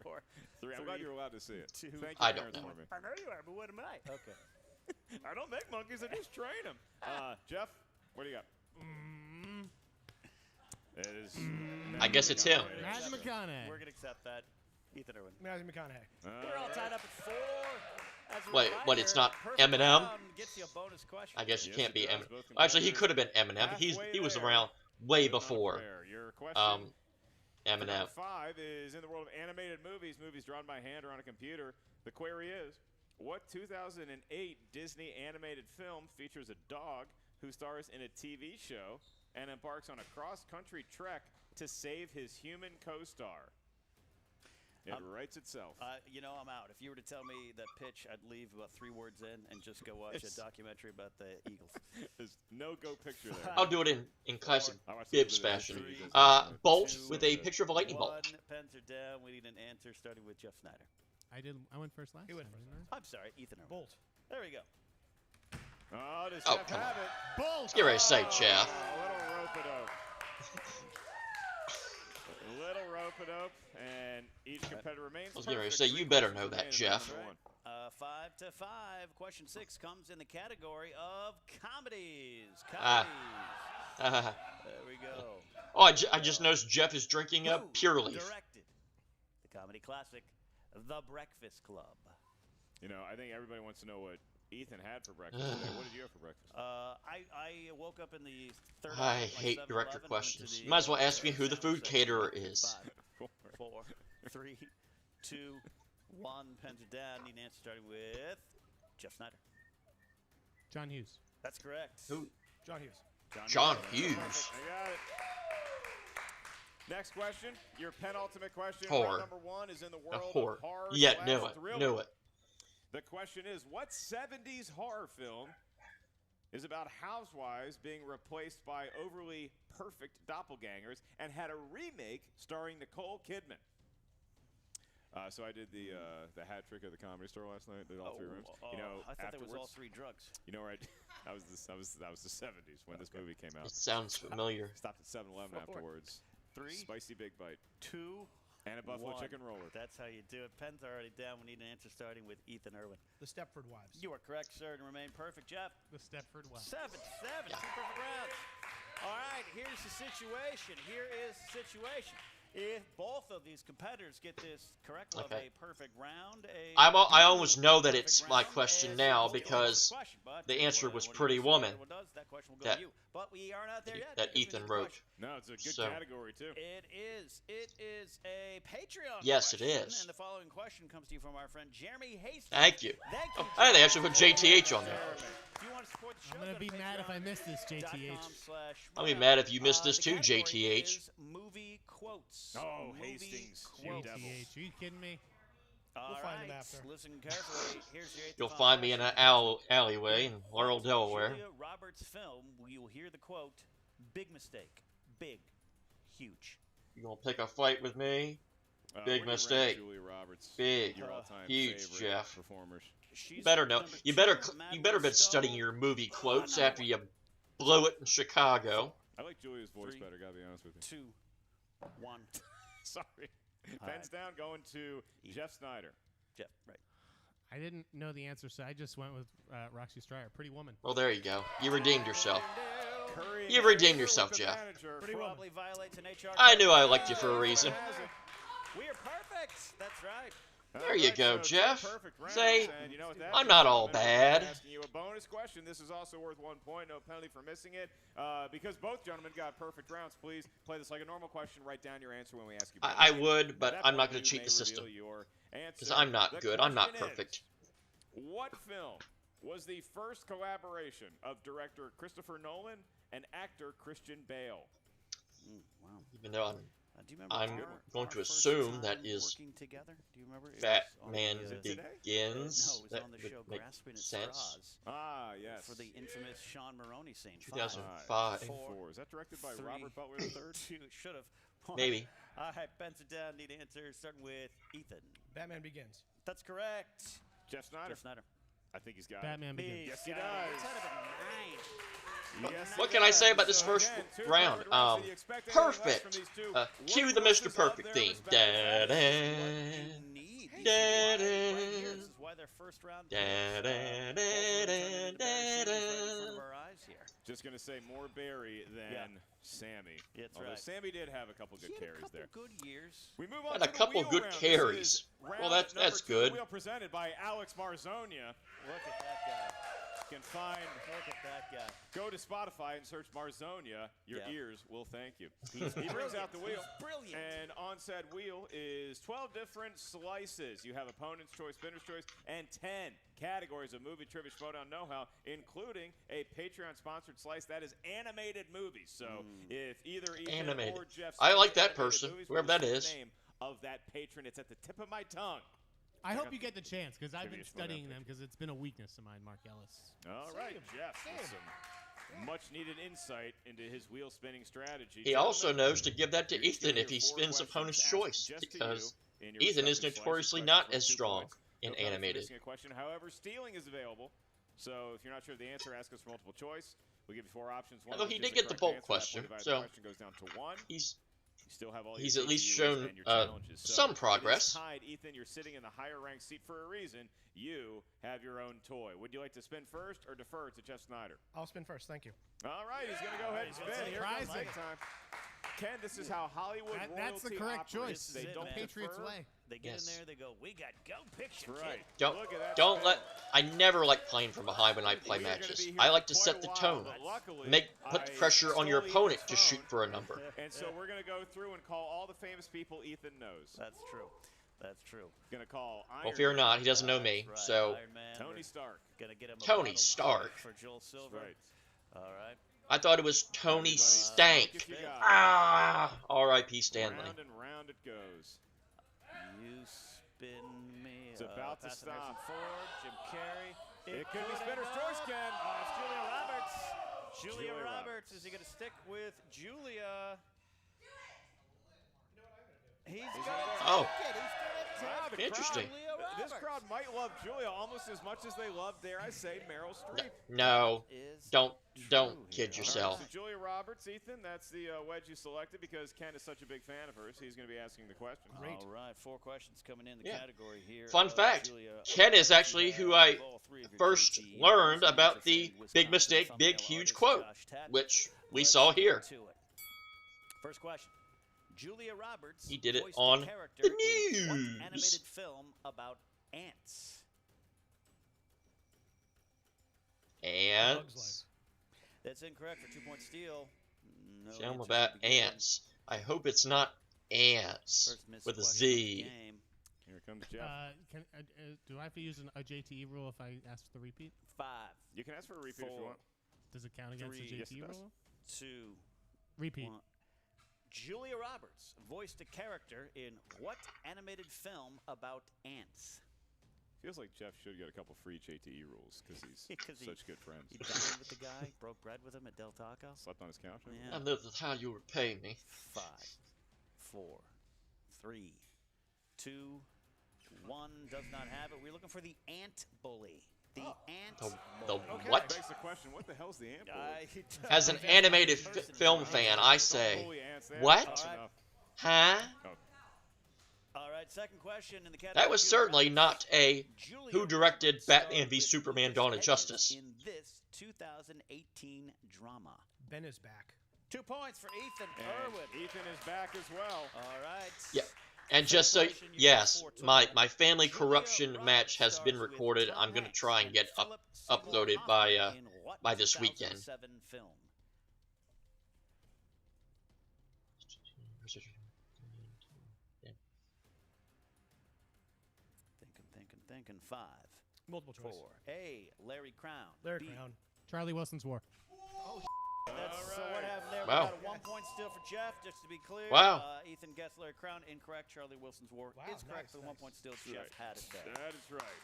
Speaker 10: 4,
Speaker 11: 3. I'm glad you're allowed to see it.
Speaker 10: 2.
Speaker 11: Thank you,
Speaker 1: I don't
Speaker 11: parents,
Speaker 1: know.
Speaker 11: for me.
Speaker 10: I know you are, but what am I? Okay.
Speaker 11: I don't make monkeys. I just train them. Jeff, what do you got? It is.
Speaker 1: I guess it's him.
Speaker 13: Matthew McConaughey.
Speaker 10: We're going to accept that. Ethan Erwin.
Speaker 14: Matthew McConaughey.
Speaker 10: We're all tied up at 4. As a
Speaker 1: Wait, what, it's not
Speaker 10: perfect
Speaker 1: Eminem?
Speaker 10: round gets you a bonus question.
Speaker 1: I guess you
Speaker 11: Yes,
Speaker 1: can't
Speaker 11: it
Speaker 1: be
Speaker 11: does.
Speaker 1: Eminem.
Speaker 11: Both
Speaker 1: Actually, he
Speaker 11: competitors
Speaker 1: could have been Eminem. He
Speaker 11: halfway
Speaker 1: was
Speaker 11: there,
Speaker 1: around way
Speaker 11: but not
Speaker 1: before
Speaker 11: there. Your question.
Speaker 1: Eminem.
Speaker 11: Number 5 is in the world of animated movies drawn by hand or on a computer. The query is, what 2008 Disney animated film features a dog who stars in a TV show and embarks on a cross-country trek to save his human co-star? It writes itself.
Speaker 10: I'm out. If you were to tell me that pitch, I'd leave about 3 words in and just go watch a documentary about the Eagles.
Speaker 11: There's no go picture there.
Speaker 1: I'll do it in classic
Speaker 11: I watched
Speaker 1: Bibbs
Speaker 11: the video.
Speaker 1: fashion.
Speaker 11: 3,
Speaker 1: Bolt
Speaker 10: 2,
Speaker 1: with a picture of a lightning
Speaker 10: 1.
Speaker 1: bolt.
Speaker 10: Pens are down. We need an answer starting with Jeff Sneider.
Speaker 13: I went first last.
Speaker 14: He went
Speaker 13: time,
Speaker 14: first.
Speaker 13: didn't I?
Speaker 10: I'm sorry, Ethan Erwin.
Speaker 14: Bolt.
Speaker 10: There we go.
Speaker 11: Oh, does
Speaker 1: Oh,
Speaker 11: Jeff
Speaker 1: come
Speaker 11: have
Speaker 1: on.
Speaker 11: it?
Speaker 14: Bolt.
Speaker 1: Let's get ready to say, Jeff.
Speaker 11: A little rope-a-dope. A little rope-a-dope, and each competitor remains
Speaker 1: I was getting ready to
Speaker 11: perfect.
Speaker 1: say,
Speaker 11: 3
Speaker 1: you better
Speaker 11: questions
Speaker 1: know that,
Speaker 11: remain in
Speaker 1: Jeff.
Speaker 11: round 1.
Speaker 10: 5 to 5. Question 6 comes in the category of comedies.
Speaker 1: Ah.
Speaker 10: There we go.
Speaker 1: Oh, I just noticed Jeff is drinking a
Speaker 10: Who
Speaker 1: Pure Leaf.
Speaker 10: directed the comedy classic, The Breakfast Club?
Speaker 11: I think everybody wants to know what Ethan had for breakfast today. What did you have for breakfast?
Speaker 10: I woke up in the third
Speaker 1: I
Speaker 10: hour of my
Speaker 1: hate
Speaker 10: 7-Eleven,
Speaker 1: director
Speaker 10: went to
Speaker 1: questions.
Speaker 10: the,
Speaker 1: You might as well ask me who the food
Speaker 10: sandwich
Speaker 1: caterer
Speaker 10: section.
Speaker 1: is.
Speaker 10: 5, 4, 3, 2, 1. Pens are down. Need an answer starting with Jeff Sneider.
Speaker 13: John Hughes.
Speaker 10: That's correct.
Speaker 1: Who?
Speaker 14: John Hughes.
Speaker 1: John Hughes.
Speaker 11: I got it. Next question, your penultimate question.
Speaker 1: Whore.
Speaker 11: Round number 1 is in the
Speaker 1: A
Speaker 11: world
Speaker 1: whore.
Speaker 11: of horror.
Speaker 1: Yeah,
Speaker 11: slash
Speaker 1: knew it.
Speaker 11: thriller.
Speaker 1: Knew it.
Speaker 11: The question is, what 70s horror film is about housewives being replaced by overly perfect doppelgangers and had a remake starring Nicole Kidman? So I did the hat trick at the Comedy Store last night. Did all 3 rooms.
Speaker 10: I thought that was all
Speaker 11: afterwards-
Speaker 10: 3 drugs.
Speaker 11: Right? That was the 70s when this movie came out.
Speaker 1: It sounds familiar.
Speaker 11: Stopped at 7-Eleven
Speaker 10: 4,
Speaker 11: afterwards.
Speaker 10: 3,
Speaker 11: Spicy Big Bite
Speaker 10: 2,
Speaker 11: and a buffalo
Speaker 10: 1.
Speaker 11: chicken roller.
Speaker 10: That's how you do it. Pens are already down. We need an answer starting with Ethan Erwin.
Speaker 14: The Stepford Wives.
Speaker 10: You are correct, sir, and remain perfect, Jeff.
Speaker 13: The Stepford Wives.
Speaker 10: 7 to 7. 2 perfect rounds. All right, here's the situation. If both of these competitors get this correct, we'll have
Speaker 1: Okay.
Speaker 10: a perfect round.
Speaker 1: I almost know that
Speaker 10: perfect
Speaker 1: it's my
Speaker 10: round,
Speaker 1: question
Speaker 10: as
Speaker 1: now
Speaker 10: well.
Speaker 1: because
Speaker 10: Question, but
Speaker 1: the answer was
Speaker 10: what
Speaker 1: Pretty
Speaker 10: you
Speaker 1: Woman
Speaker 10: everyone does, that question will go
Speaker 1: that-
Speaker 10: to you. But we are not there yet.
Speaker 1: that
Speaker 10: because we
Speaker 1: Ethan
Speaker 10: need the
Speaker 1: wrote.
Speaker 10: question.
Speaker 11: No, it's a good
Speaker 1: So-
Speaker 11: category too.
Speaker 10: It is. It is a Patreon
Speaker 1: Yes, it
Speaker 10: question.
Speaker 1: is.
Speaker 10: And the following question comes to you from our friend Jeremy Hastings.
Speaker 1: Thank you.
Speaker 10: Thank you.
Speaker 1: Oh, hey, they actually put JTH on there.
Speaker 10: Jeremy. If you want to support the show,
Speaker 13: I'm gonna
Speaker 10: go
Speaker 13: be mad if I miss this, JTH.
Speaker 1: I'll be mad if you miss this
Speaker 10: the
Speaker 1: too,
Speaker 10: category
Speaker 1: JTH.
Speaker 10: is movie quotes.
Speaker 11: Oh,
Speaker 10: Movie
Speaker 11: Hastings,
Speaker 10: quotes.
Speaker 11: you devil.
Speaker 13: JTH, are you kidding me?
Speaker 10: All
Speaker 14: We'll find them
Speaker 10: right,
Speaker 14: after.
Speaker 10: listen carefully. Here's your eighth
Speaker 1: You'll
Speaker 10: and
Speaker 1: find
Speaker 10: final
Speaker 1: me in an
Speaker 10: question.
Speaker 1: alleyway in Laurel, Delaware.
Speaker 10: Julia Roberts' film, you will hear the quote, "Big mistake. Big. Huge."
Speaker 1: You gonna pick a fight with me? Big
Speaker 11: Where do you rank
Speaker 1: mistake.
Speaker 11: Julia Roberts,
Speaker 1: Big,
Speaker 11: your all-time
Speaker 1: huge,
Speaker 11: favorite
Speaker 1: Jeff.
Speaker 11: performers.
Speaker 1: You better know. You better been studying your movie quotes after you blew it in Chicago.
Speaker 11: I like Julia's voice better. Gotta be honest with you.
Speaker 10: 2, 1.
Speaker 11: Sorry. Pens down, going to Jeff Sneider.
Speaker 10: Jeff, right.
Speaker 13: I didn't know the answer, so I just went with Roxy Stryer. Pretty Woman.
Speaker 1: Well, there you go. You redeemed yourself.
Speaker 11: Curry
Speaker 1: You redeemed yourself, Jeff.
Speaker 10: Probably violates an HR.
Speaker 1: I knew I liked you for a reason.
Speaker 10: We are perfect. That's right.
Speaker 1: There you go, Jeff.
Speaker 11: Rounds,
Speaker 1: Say,
Speaker 11: and you know what that
Speaker 1: I'm
Speaker 11: means?
Speaker 1: not all
Speaker 11: I'm
Speaker 1: bad.
Speaker 11: asking you a bonus question. This is also worth 1 point. No penalty for missing it. Because both gentlemen got perfect rounds, please play this like a normal question. Write down your answer when we ask you.
Speaker 1: I would, but I'm not going to cheat the system. Because I'm not good. I'm not perfect.
Speaker 11: What film was the first collaboration of director Christopher Nolan and actor Christian Bale?
Speaker 10: Wow.
Speaker 1: Even though
Speaker 10: do you remember
Speaker 1: I'm going to assume that is
Speaker 10: together? Do you remember?
Speaker 1: Batman Begins.
Speaker 10: No, it was
Speaker 1: that
Speaker 10: on the
Speaker 1: would
Speaker 10: show
Speaker 1: make
Speaker 10: Grasping at
Speaker 1: sense.
Speaker 10: Straws.
Speaker 11: Ah, yes.
Speaker 10: For the infamous Sean Maroney scene.
Speaker 1: 2005.
Speaker 11: 4. Is that directed by
Speaker 10: 3,
Speaker 11: Robert Butler III?
Speaker 10: 2. Should have.
Speaker 1: Maybe.
Speaker 10: All right, pens it down. Need answers. Starting with Ethan.
Speaker 14: Batman Begins.
Speaker 10: That's correct.
Speaker 11: Jeff Sneider.
Speaker 10: Jeff Snyder.
Speaker 11: I think he's got
Speaker 13: Batman Begins.
Speaker 11: Yes, he does.
Speaker 10: It's out of a 9.
Speaker 11: Yes,
Speaker 1: What can I say about this first round? Perfect. Cue the Mr. Perfect theme.
Speaker 11: Just gonna say more Barry than Sammy.
Speaker 10: Yeah, that's
Speaker 11: Although
Speaker 10: right.
Speaker 11: Sammy did have a couple good carries there.
Speaker 10: Good years.
Speaker 11: We move on
Speaker 1: Had
Speaker 11: to
Speaker 1: a couple
Speaker 11: the wheel
Speaker 1: good
Speaker 11: round.
Speaker 1: carries.
Speaker 11: This is
Speaker 1: Well,
Speaker 11: round
Speaker 1: that's
Speaker 11: number 2.
Speaker 1: good.
Speaker 11: Wheel presented by Alex Marzonia.
Speaker 10: Look at that guy.
Speaker 11: You can find.
Speaker 10: Look at that guy.
Speaker 11: Go to Spotify and search Marzonia. Your
Speaker 10: Yeah.
Speaker 11: ears will thank you. He
Speaker 10: brilliant.
Speaker 11: brings out the wheel.
Speaker 10: He's brilliant.
Speaker 11: And on said wheel is 12 different slices. You have opponent's choice, spinner's choice, and 10 categories of movie trivia Schmoedown know-how, including a Patreon-sponsored slice that is animated movies. So if either Ethan
Speaker 1: Animated.
Speaker 11: or Jeff
Speaker 1: I like
Speaker 11: says
Speaker 1: that
Speaker 11: animated
Speaker 1: person,
Speaker 11: movies,
Speaker 1: whoever
Speaker 11: we'll
Speaker 1: that
Speaker 11: say
Speaker 1: is.
Speaker 11: the name of that patron. It's at the tip of my tongue.
Speaker 13: I hope you get the chance, because I've
Speaker 11: Give me
Speaker 13: been
Speaker 11: a Schmoedown
Speaker 13: studying them, because it's been a weakness of mine, Mark Ellis.
Speaker 11: All right, Jeff. with Some much-needed insight into his wheel-spinning strategy.
Speaker 1: He also
Speaker 11: Gentlemen,
Speaker 1: knows to give that to
Speaker 11: here's
Speaker 1: Ethan
Speaker 11: your
Speaker 1: if he
Speaker 11: 4
Speaker 1: spins
Speaker 11: questions
Speaker 1: opponent's
Speaker 11: asked
Speaker 1: choice,
Speaker 11: just to
Speaker 1: because
Speaker 11: you in your
Speaker 1: Ethan is
Speaker 11: respective
Speaker 1: notoriously
Speaker 11: slices.
Speaker 1: not
Speaker 11: Questions
Speaker 1: as
Speaker 11: worth 2
Speaker 1: strong
Speaker 11: points.
Speaker 1: in
Speaker 11: No penalty for
Speaker 1: animated.
Speaker 11: missing a question. However, stealing is available. So if you're not sure of the answer, ask us for multiple choice. We give you 4 options. One
Speaker 1: Although
Speaker 11: of
Speaker 1: he
Speaker 11: which is
Speaker 1: did get the
Speaker 11: correct
Speaker 1: bulk
Speaker 11: answer. That
Speaker 1: question,
Speaker 11: point divided
Speaker 1: so
Speaker 11: the question goes down to 1. You still have all
Speaker 1: he's
Speaker 11: your
Speaker 1: at least
Speaker 11: GTUs
Speaker 1: shown
Speaker 11: and your challenges. So
Speaker 1: some
Speaker 11: it is
Speaker 1: progress.
Speaker 11: tied, Ethan. You're sitting in the higher ranked seat for a reason. You have your own toy. Would you like to spin first or defer to Jeff Sneider?
Speaker 14: I'll spin first. Thank you.
Speaker 11: All right, he's going to go ahead and spin. Here comes
Speaker 13: Surprising.
Speaker 11: mic time. Ken, this is how Hollywood
Speaker 13: That's the
Speaker 11: royalty
Speaker 13: correct
Speaker 11: operates.
Speaker 13: choice.
Speaker 11: They
Speaker 10: it,
Speaker 11: don't
Speaker 10: man.
Speaker 13: Patriots
Speaker 11: defer.
Speaker 13: way.
Speaker 10: They get
Speaker 1: Yes.
Speaker 10: in there, they go, we got go picture,
Speaker 11: That's
Speaker 10: kid.
Speaker 11: right.
Speaker 1: Don't
Speaker 11: Look at that
Speaker 1: don't
Speaker 11: spin.
Speaker 1: let. I never like playing from behind when I play
Speaker 11: We are gonna
Speaker 1: matches.
Speaker 11: be here
Speaker 1: I like
Speaker 11: for
Speaker 1: to
Speaker 11: quite
Speaker 1: set
Speaker 11: a
Speaker 1: the
Speaker 11: while,
Speaker 1: tone,
Speaker 11: but luckily,
Speaker 1: put the
Speaker 11: I
Speaker 1: pressure on your
Speaker 11: stole
Speaker 1: opponent
Speaker 11: Ethan's
Speaker 1: to shoot
Speaker 11: phone.
Speaker 1: for a number.
Speaker 11: And so we're going to go through and call all the famous people Ethan knows.
Speaker 10: That's true. That's true.
Speaker 11: Going to call Iron
Speaker 1: Well, fear
Speaker 11: Man,
Speaker 1: not, he doesn't know me,
Speaker 10: Right,
Speaker 1: so
Speaker 10: Iron Man,
Speaker 11: Tony
Speaker 10: we're
Speaker 11: Stark.
Speaker 10: gonna get him a
Speaker 1: Tony
Speaker 10: bottle
Speaker 1: Stark.
Speaker 10: for Joel Silver.
Speaker 11: Right.
Speaker 10: All right.
Speaker 1: I thought it was Tony Stank.
Speaker 11: If you got it.
Speaker 1: Ah, R.I.P. Stanley.
Speaker 11: Round and round it goes.
Speaker 10: You spin me.
Speaker 11: It's about to
Speaker 10: passing Harrison
Speaker 11: stop.
Speaker 10: Ford, Jim Carrey.
Speaker 11: It could be spinner's choice, Ken.
Speaker 10: It's Julia Roberts. Julia
Speaker 11: Julia
Speaker 10: Roberts. Is he going to stick with Julia? He's going to
Speaker 1: Oh.
Speaker 10: take it. He's
Speaker 11: Wow,
Speaker 10: going
Speaker 11: the
Speaker 10: to
Speaker 1: Interesting.
Speaker 10: Julia Roberts.
Speaker 11: This crowd might love Julia almost as much as they love, dare I say, Meryl Streep.
Speaker 1: No,
Speaker 10: Is
Speaker 1: don't
Speaker 10: true
Speaker 1: kid
Speaker 10: here.
Speaker 1: yourself.
Speaker 11: So Julia Roberts, Ethan, that's the wedge you selected because Ken is such a big fan of hers. He's going to be asking the question.
Speaker 10: All right, 4 questions coming in the
Speaker 1: Yeah.
Speaker 10: category here.
Speaker 1: Fun fact, Ken is actually who I first learned about the big mistake, big huge quote, which we saw here.
Speaker 10: First question. Julia Roberts
Speaker 1: He did it
Speaker 10: voiced
Speaker 1: on
Speaker 10: the character
Speaker 1: the
Speaker 10: in what
Speaker 1: news.
Speaker 10: animated film about ants?
Speaker 1: And
Speaker 10: That's incorrect for 2-point steal. No
Speaker 1: film
Speaker 10: answers
Speaker 1: about
Speaker 10: to be given.
Speaker 1: ants. I hope it's not ants
Speaker 10: First missed
Speaker 1: with a
Speaker 10: question of the
Speaker 1: Z.
Speaker 10: game.
Speaker 11: Here comes Jeff.
Speaker 13: Do I have to use a JTE rule if I ask for the repeat?
Speaker 10: 5,
Speaker 11: You can ask for a repeat if you
Speaker 10: 4,
Speaker 11: want.
Speaker 13: Does it count against the
Speaker 10: 3,
Speaker 11: Yes, it
Speaker 13: JTE
Speaker 11: does.
Speaker 13: rule?
Speaker 10: 2,
Speaker 13: Repeat.
Speaker 10: 1. Julia Roberts voiced a character in what animated film about ants?
Speaker 11: Feels like Jeff should get a couple free JTE rules because he's
Speaker 10: he-
Speaker 11: such good friends.
Speaker 10: He dined with the guy, broke bread with him at Del Taco.
Speaker 11: Slept on his couch.
Speaker 10: Yeah.
Speaker 1: And this is how you repay me.
Speaker 10: 5, 4, 3, 2, 1 does not have it. We're looking for the ant bully. The ant
Speaker 1: The
Speaker 10: bully.
Speaker 1: what?
Speaker 11: Begs the question, what the hell's the ant bully?
Speaker 1: As an animated film fan, I say, what? Huh?
Speaker 10: All right, second question in the category.
Speaker 1: That was certainly not a who directed Batman v Superman: Dawn of Justice.
Speaker 10: In this 2018 drama.
Speaker 14: Ben is back.
Speaker 10: 2 points for Ethan Erwin.
Speaker 11: Ethan is back as well.
Speaker 10: All right.
Speaker 1: Yeah. And just so, yes, my family corruption match has been recorded. I'm going to try and get uploaded by this weekend.
Speaker 10: Film. Thinking. 5.
Speaker 14: Multiple choice.
Speaker 10: 4. A. Larry Crown.
Speaker 14: Larry
Speaker 10: B.
Speaker 14: Crown.
Speaker 13: Charlie Wilson's War.
Speaker 10: So what happened there?
Speaker 1: Wow.
Speaker 10: We got a 1 point still for Jeff, just to be clear.
Speaker 1: Wow.
Speaker 10: Ethan gets Larry Crown incorrect. Charlie Wilson's War is correct for the 1 point still. Jeff had it there.
Speaker 11: That is right.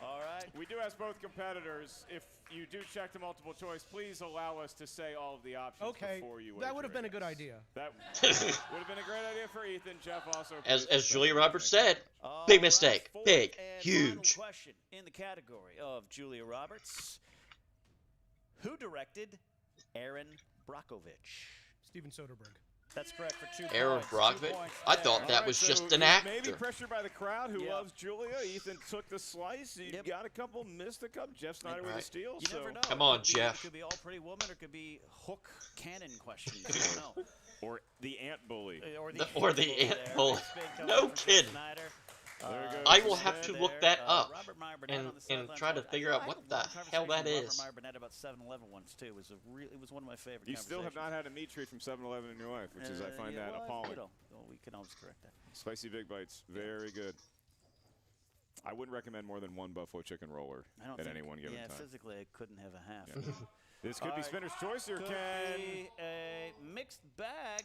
Speaker 10: All right.
Speaker 11: We do ask both competitors, if you do check the multiple choice, please allow us to say all of the options before you
Speaker 14: that would have been a good idea.
Speaker 11: That would have been a great idea for Ethan. Jeff also.
Speaker 1: As Julia Roberts said, big mistake. Big. Huge.
Speaker 10: Final question in the category of Julia Roberts. Who directed Aaron Brockovich?
Speaker 14: Steven Soderbergh.
Speaker 10: That's correct for 2
Speaker 1: Aaron
Speaker 10: points.
Speaker 1: Brockovich? I thought that was just an actor.
Speaker 11: Maybe pressured by the crowd who loves Julia. Ethan took the slice. He got a couple, missed a couple. Jeff Sneider with a steal.
Speaker 10: You never know.
Speaker 1: Come on,
Speaker 10: It could
Speaker 1: Jeff.
Speaker 10: It could be All Pretty Woman, or it could be Hook Cannon questions. You don't know.
Speaker 11: Or the ant bully.
Speaker 1: Or the ant bully. No kidding. I will have to look that up and try to figure out what the hell that is.
Speaker 10: Robert Burnett about 7-Eleven once too. It was one of my favorite.
Speaker 11: You still have not had a meat treat from 7-Eleven in your life, which is, I find that appalling.
Speaker 10: We can always correct that.
Speaker 11: Spicy Big Bites, very good. I wouldn't recommend more than 1 buffalo chicken roller at any one given time.
Speaker 10: Yeah, physically I couldn't have a half.
Speaker 11: Yeah. This could be Spinner's Choice here,
Speaker 10: Could
Speaker 11: Ken.
Speaker 10: be a mixed bag.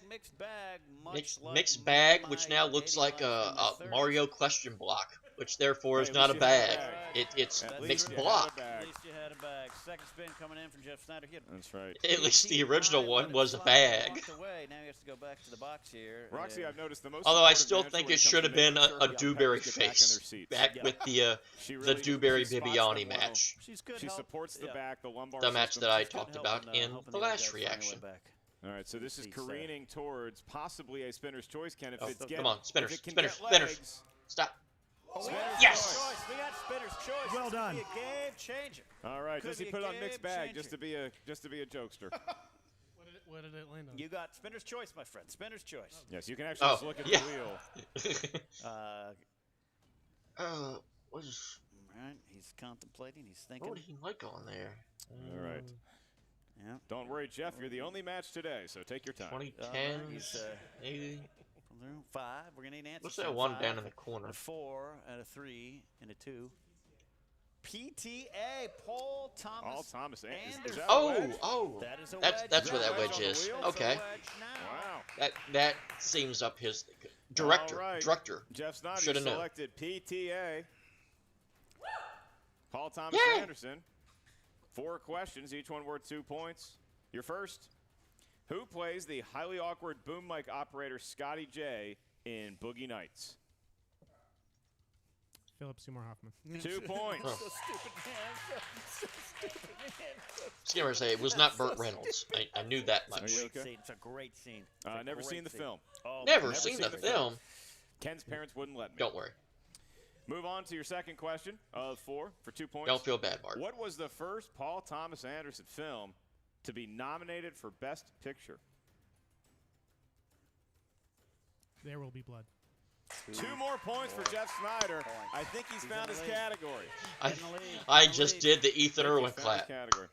Speaker 1: Mixed bag, which now looks like a Mario question block, which therefore is not a bag. It's mixed block.
Speaker 10: At least you had a bag. Second spin coming in from Jeff Sneider.
Speaker 11: That's right.
Speaker 1: At least the original one was a bag.
Speaker 10: Away. Now he has to go back to the box here.
Speaker 11: Roxy, I've noticed the most.
Speaker 1: Although I still think it should have been a Dewberry face back with the Dewberry Bibiani match.
Speaker 10: She's good.
Speaker 11: She supports the back, the lumbar.
Speaker 1: The match that I talked about in the last reaction.
Speaker 11: All right, so this is careening towards possibly a Spinner's Choice, Ken. If it's
Speaker 1: come on, Spinners,
Speaker 11: if it can
Speaker 1: Spinners,
Speaker 11: get
Speaker 1: Spinners.
Speaker 11: legs.
Speaker 1: Stop.
Speaker 10: Yes! We got Spinner's Choice.
Speaker 14: Well done.
Speaker 10: Could be a game changer.
Speaker 11: All right,
Speaker 10: Could
Speaker 11: does he
Speaker 10: be a
Speaker 11: put it on
Speaker 10: game
Speaker 11: mixed bag
Speaker 10: changer.
Speaker 11: just to be a jokester?
Speaker 13: What did it land on?
Speaker 10: You got Spinner's Choice, my friend. Spinner's Choice.
Speaker 11: Yes, you can actually just look at the wheel.
Speaker 1: What is?
Speaker 10: All right, he's contemplating. He's thinking.
Speaker 1: What would he like on there?
Speaker 11: All right.
Speaker 10: Yeah.
Speaker 11: Don't worry, Jeff. You're the only match today, so take your time.
Speaker 1: 2010, maybe.
Speaker 10: 5. We're gonna need answers.
Speaker 1: What's that one down in the corner?
Speaker 10: A 4 and a 3 and a 2. PTA, Paul Thomas.
Speaker 11: Paul Thomas Anderson.
Speaker 10: Anderson. That is a wedge.
Speaker 1: That's where that wedge is. Okay.
Speaker 11: Wow.
Speaker 1: That seems up his director.
Speaker 11: All right.
Speaker 1: Director.
Speaker 11: Jeff Sneider
Speaker 1: Shoulda known.
Speaker 11: selected PTA. Paul Thomas
Speaker 1: Yay.
Speaker 11: Anderson. 4 questions, each one worth 2 points. Your first. Who plays the highly awkward boom mic operator Scotty J in Boogie Nights?
Speaker 13: Philip Seymour Hoffman.
Speaker 11: 2 points.
Speaker 10: So stupid, man. So stupid, man.
Speaker 1: I was gonna say it was not Burt Reynolds. I knew that much.
Speaker 11: Are you okay?
Speaker 10: It's a great scene.
Speaker 11: Never seen the film.
Speaker 10: Oh,
Speaker 1: Never seen the film.
Speaker 11: Ken's parents wouldn't let me.
Speaker 1: Don't worry.
Speaker 11: Move on to your second question of 4 for 2 points.
Speaker 1: Don't feel bad, Bart.
Speaker 11: What was the first Paul Thomas Anderson film to be nominated for Best Picture?
Speaker 13: There Will Be Blood.
Speaker 11: 2 more points for Jeff Snyder. I think he's found his category.
Speaker 1: I just did the Ethan Erwin clap.
Speaker 11: Category.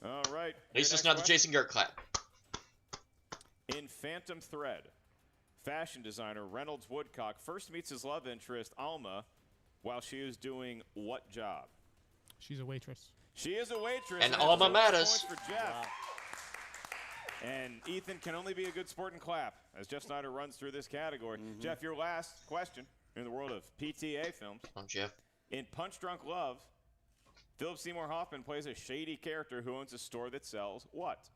Speaker 11: All right.
Speaker 1: At least it's not the Jason Garrett clap.
Speaker 11: In Phantom Thread, fashion designer Reynolds Woodcock first meets his love interest, Alma, while she is doing what job?
Speaker 13: She's a waitress.
Speaker 11: She is a waitress.
Speaker 1: And Alma matters.
Speaker 11: For Jeff. Wow. And Ethan can only be a good sport and clap as Jeff Snyder runs through this category. Jeff, your last question in the world of PTA films.
Speaker 1: Come on, Jeff.
Speaker 11: In Punch Drunk Love, Philip Seymour Hoffman plays a shady character who owns a store that sells what?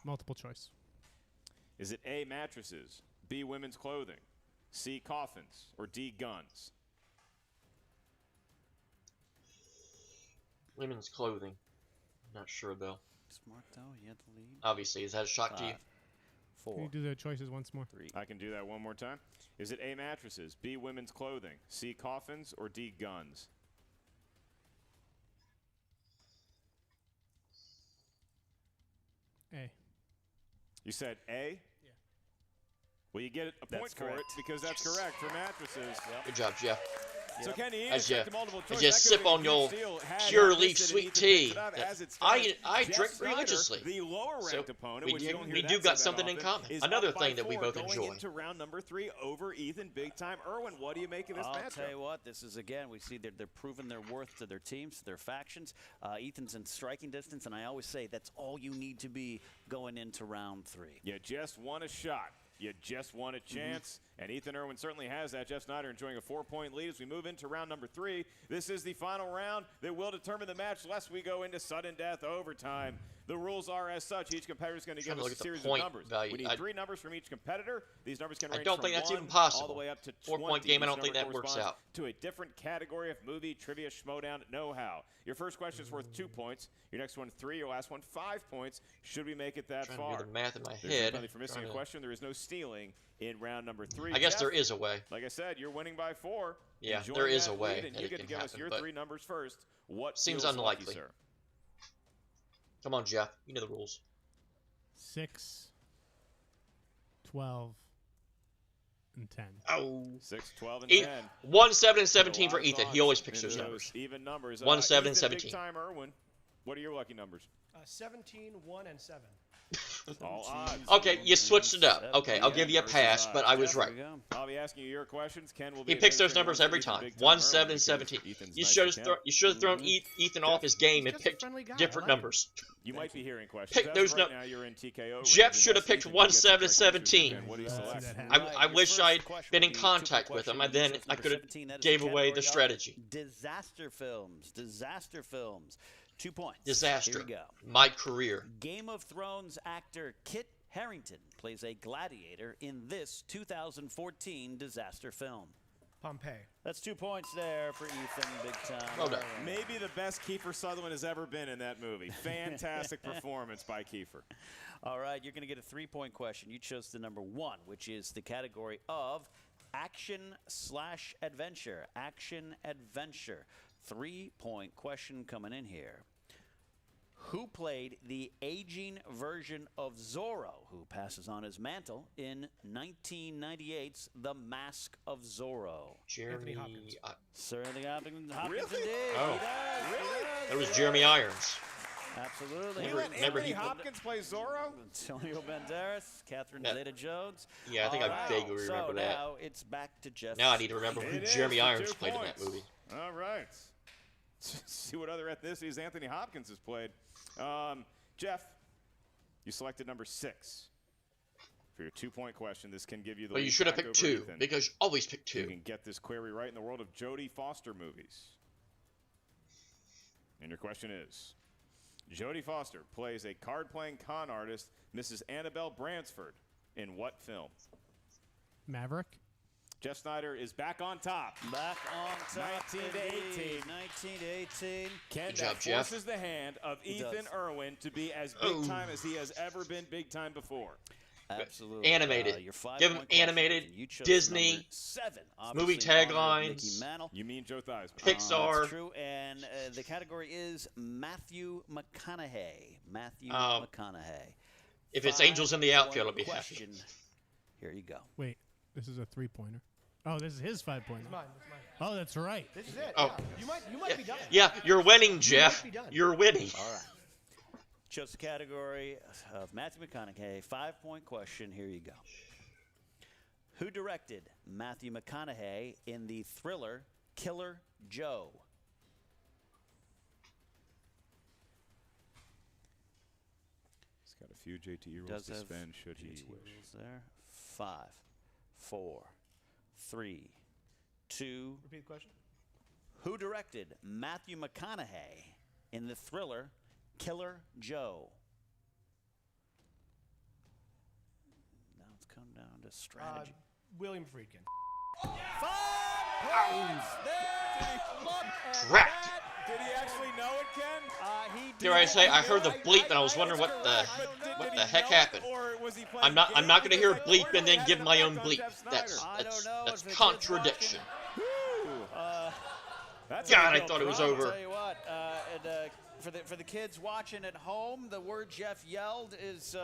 Speaker 13: Multiple choice.
Speaker 11: Is it A, mattresses, B, women's clothing, C, coffins, or D, guns?
Speaker 1: Women's clothing. Not sure though.
Speaker 10: Smart though, you had the lead.
Speaker 1: Obviously, is that a shock to you?
Speaker 10: 4.
Speaker 13: Can you do the choices once more?
Speaker 10: 3.
Speaker 11: I can do that one more time. Is it A, mattresses, B, women's clothing, C, coffins, or D, guns?
Speaker 13: A.
Speaker 11: You said A?
Speaker 13: Yeah.
Speaker 11: Well, you get a point
Speaker 10: That's
Speaker 11: for it
Speaker 10: correct.
Speaker 11: because that's correct for mattresses.
Speaker 1: Good job, Jeff.
Speaker 11: So Kenny, you
Speaker 1: As you,
Speaker 11: checked the multiple choice.
Speaker 1: as you
Speaker 11: That could've
Speaker 1: sip
Speaker 11: been a
Speaker 1: on your
Speaker 11: huge deal had
Speaker 1: pure
Speaker 11: not
Speaker 1: leaf
Speaker 11: listed
Speaker 1: sweet
Speaker 11: Ethan
Speaker 1: tea
Speaker 11: picked it up
Speaker 1: that
Speaker 11: as it stands.
Speaker 1: I
Speaker 11: Jeff
Speaker 1: drink
Speaker 11: Sneider,
Speaker 1: religiously.
Speaker 11: the lower
Speaker 1: So
Speaker 11: ranked opponent,
Speaker 1: we
Speaker 11: which
Speaker 1: do-
Speaker 11: you don't
Speaker 1: we
Speaker 11: hear
Speaker 1: do
Speaker 11: that
Speaker 1: got
Speaker 11: said
Speaker 1: something
Speaker 11: that
Speaker 1: in
Speaker 11: often,
Speaker 1: common.
Speaker 11: is
Speaker 1: Another
Speaker 11: up by
Speaker 1: thing that we
Speaker 11: 4
Speaker 1: both
Speaker 11: going
Speaker 1: enjoy.
Speaker 11: into round number 3 over Ethan, big time. Erwin, what do you make of this
Speaker 10: I'll
Speaker 11: matchup?
Speaker 10: tell you what, this is, again, we see they're proving their worth to their teams, to their factions. Ethan's in striking distance, and I always say that's all you need to be going into round 3.
Speaker 11: You just want a shot. You just want a chance. And Ethan Erwin certainly has that. Jeff Sneider enjoying a 4-point lead as we move into round number 3. This is the final round that will determine the match lest we go into sudden death overtime. The rules are as such. Each competitor is going to give us a series of numbers.
Speaker 1: Value.
Speaker 11: We need 3 numbers from each competitor. These numbers can range
Speaker 1: I don't
Speaker 11: from
Speaker 1: think that's
Speaker 11: 1
Speaker 1: even possible.
Speaker 11: all the way up to
Speaker 1: 4-point
Speaker 11: 20.
Speaker 1: game, I
Speaker 11: Each
Speaker 1: don't think
Speaker 11: number
Speaker 1: that works
Speaker 11: corresponds
Speaker 1: out.
Speaker 11: to a different category of movie, trivia, Schmoedown, know-how. Your first question is worth 2 points. Your next one, 3. Your last one, 5 points. Should we make it that
Speaker 1: Trying
Speaker 11: far?
Speaker 1: to do the math in my
Speaker 11: There's no
Speaker 1: head.
Speaker 11: penalty for missing a
Speaker 1: Trying to-
Speaker 11: question. There is no stealing in round number 3.
Speaker 1: I guess
Speaker 11: Jeff,
Speaker 1: there is a way.
Speaker 11: like I said, you're winning by 4.
Speaker 1: Yeah,
Speaker 11: Enjoy
Speaker 1: there is
Speaker 11: that
Speaker 1: a way
Speaker 11: lead, and
Speaker 1: that
Speaker 11: you
Speaker 1: it
Speaker 11: get to
Speaker 1: can
Speaker 11: give us
Speaker 1: happen,
Speaker 11: your
Speaker 1: but
Speaker 11: 3 numbers first. What
Speaker 1: seems
Speaker 11: feels lucky,
Speaker 1: unlikely.
Speaker 11: sir?
Speaker 1: Come on, Jeff. You know the rules.
Speaker 13: 6, 12, and 10.
Speaker 1: Oh.
Speaker 11: 6, 12, and
Speaker 1: 8,
Speaker 11: 10.
Speaker 1: 1, 7, and 17 for
Speaker 11: A lot of
Speaker 1: Ethan. He
Speaker 11: thoughts
Speaker 1: always picks
Speaker 11: into
Speaker 1: those numbers.
Speaker 11: Even numbers.
Speaker 1: 1, 7, and
Speaker 11: Ethan,
Speaker 1: 17.
Speaker 11: Big time Erwin. What are your lucky numbers?
Speaker 9: 17, 1, and 7.
Speaker 11: All odds.
Speaker 1: Okay, you switched it up. Okay, I'll give you a pass, but I was right.
Speaker 11: I'll be asking you your questions. Ken will be
Speaker 1: He picks those
Speaker 11: administering
Speaker 1: numbers
Speaker 11: one
Speaker 1: every
Speaker 11: for Ethan,
Speaker 1: time.
Speaker 11: big time
Speaker 1: 1,
Speaker 11: Erwin,
Speaker 1: 7, and
Speaker 11: because
Speaker 1: 17.
Speaker 11: Ethan's
Speaker 1: You
Speaker 11: nice
Speaker 1: should
Speaker 11: to
Speaker 1: have you should have thrown Ethan off his game and
Speaker 3: just a
Speaker 1: picked
Speaker 3: friendly guy. I
Speaker 1: different
Speaker 3: like
Speaker 1: numbers.
Speaker 11: You might be hearing questions.
Speaker 1: Pick
Speaker 11: As
Speaker 1: those
Speaker 11: of right
Speaker 1: num-
Speaker 11: now, you're in TKO
Speaker 1: Jeff
Speaker 11: range,
Speaker 1: should have
Speaker 11: unless
Speaker 1: picked
Speaker 11: Ethan
Speaker 1: 1,
Speaker 11: gets
Speaker 1: 7,
Speaker 11: the
Speaker 1: and
Speaker 11: correct answers.
Speaker 1: 17.
Speaker 11: Ken, what do you
Speaker 13: That's
Speaker 11: select?
Speaker 13: what happened.
Speaker 1: I wish I'd been in contact with him. I then I could have gave away the strategy.
Speaker 10: Disaster films. Disaster films. 2 points.
Speaker 1: Disaster.
Speaker 10: Here we go.
Speaker 1: My career.
Speaker 10: Game of Thrones actor Kit Harington plays a gladiator in this 2014 disaster film.
Speaker 9: Pompeii.
Speaker 10: That's 2 points there for Ethan, big time.
Speaker 1: Well done.
Speaker 11: Maybe the best Kiefer Sutherland has ever been in that movie. Fantastic performance by Kiefer.
Speaker 10: All right, you're going to get a 3-point question. You chose the number 1, which is the category of action/adventure. Action-adventure. 3-point question coming in here. Who played the aging version of Zorro, who passes on his mantle in 1998's The Mask of Zorro?
Speaker 1: Jeremy.
Speaker 10: Sir Anthony Hopkins,
Speaker 11: Really?
Speaker 10: indeed.
Speaker 1: Oh.
Speaker 10: He does.
Speaker 11: Really?
Speaker 1: That was Jeremy Irons.
Speaker 10: Absolutely.
Speaker 11: We let
Speaker 1: Remember
Speaker 11: Anthony
Speaker 1: he-
Speaker 11: Hopkins play Zorro?
Speaker 10: Antonio Banderas, Catherine
Speaker 1: Yeah.
Speaker 10: Zeta-Jones.
Speaker 1: Yeah, I think I
Speaker 10: All right,
Speaker 1: vaguely remember
Speaker 10: so
Speaker 1: that.
Speaker 10: now it's back to Jeff.
Speaker 1: Now I need to remember who
Speaker 11: It is
Speaker 1: Jeremy
Speaker 11: for
Speaker 1: Irons
Speaker 11: 2
Speaker 1: played in that
Speaker 11: points.
Speaker 1: movie.
Speaker 11: All right. See what other ethnicities Anthony Hopkins has played. Jeff, you selected number 6 for your 2-point question. This can give you the
Speaker 1: But
Speaker 11: lead
Speaker 1: you should have
Speaker 11: back
Speaker 1: picked
Speaker 11: over
Speaker 1: 2
Speaker 11: Ethan.
Speaker 1: because you always pick
Speaker 11: You
Speaker 1: 2.
Speaker 11: can get this query right in the world of Jodie Foster movies. And your question is, Jodie Foster plays a card-playing con artist, Mrs. Annabelle Bransford, in what film?
Speaker 13: Maverick.
Speaker 11: Jeff Sneider is back on top.
Speaker 10: Back on top.
Speaker 11: 19 to 18.
Speaker 10: 19 to 18.
Speaker 11: Ken,
Speaker 1: Good job,
Speaker 11: that
Speaker 1: Jeff.
Speaker 11: forces the hand of
Speaker 10: He
Speaker 11: Ethan
Speaker 10: does.
Speaker 11: Irwin to be as big
Speaker 1: Oh.
Speaker 11: time as he has ever been big time before.
Speaker 10: Absolutely.
Speaker 1: Animated.
Speaker 10: Your
Speaker 1: Give him
Speaker 10: 5-point question.
Speaker 1: animated,
Speaker 10: You chose
Speaker 1: Disney,
Speaker 10: number 7.
Speaker 1: movie
Speaker 10: Obviously, in honor of
Speaker 1: taglines.
Speaker 10: Mickey Mantle.
Speaker 11: You mean Joe Theismann.
Speaker 1: Pixar.
Speaker 10: That's true, and the category is Matthew McConaughey. Matthew
Speaker 1: Oh.
Speaker 10: McConaughey.
Speaker 1: If it's Angels in the
Speaker 10: 5-point
Speaker 1: Outfield, I'll be happy.
Speaker 10: question. Here you go.
Speaker 13: Wait, this is a 3-pointer. Oh, this is his 5-pointer.
Speaker 9: Mine. It's mine.
Speaker 13: Oh, that's right.
Speaker 9: This is it.
Speaker 1: Oh.
Speaker 9: Yeah. You might be done.
Speaker 1: Yeah, you're winning, Jeff.
Speaker 9: be done.
Speaker 1: You're winning.
Speaker 10: All right. Chose the category of Matthew McConaughey. 5-point question. Here you go. Who directed Matthew McConaughey in the thriller Killer Joe?
Speaker 11: He's got a few JTE rules
Speaker 10: Does
Speaker 11: to
Speaker 10: have
Speaker 11: spend should he
Speaker 10: JT
Speaker 11: wish.
Speaker 10: rules there. 5, 4, 3, 2.
Speaker 9: Repeat the question.
Speaker 10: Who directed Matthew McConaughey in the thriller Killer Joe? down to strategy.
Speaker 14: William Friedkin.
Speaker 10: 5 points. There. Look at
Speaker 1: Crap.
Speaker 10: that.
Speaker 11: Did he actually know it, Ken?
Speaker 10: He
Speaker 1: Dare I say, I heard the bleep and I was wondering what the heck happened. I'm not going to hear a bleep and then give my own bleep. That's contradiction. God, I thought it was over.
Speaker 10: I'll tell you what, for the kids watching at home, the word Jeff yelled is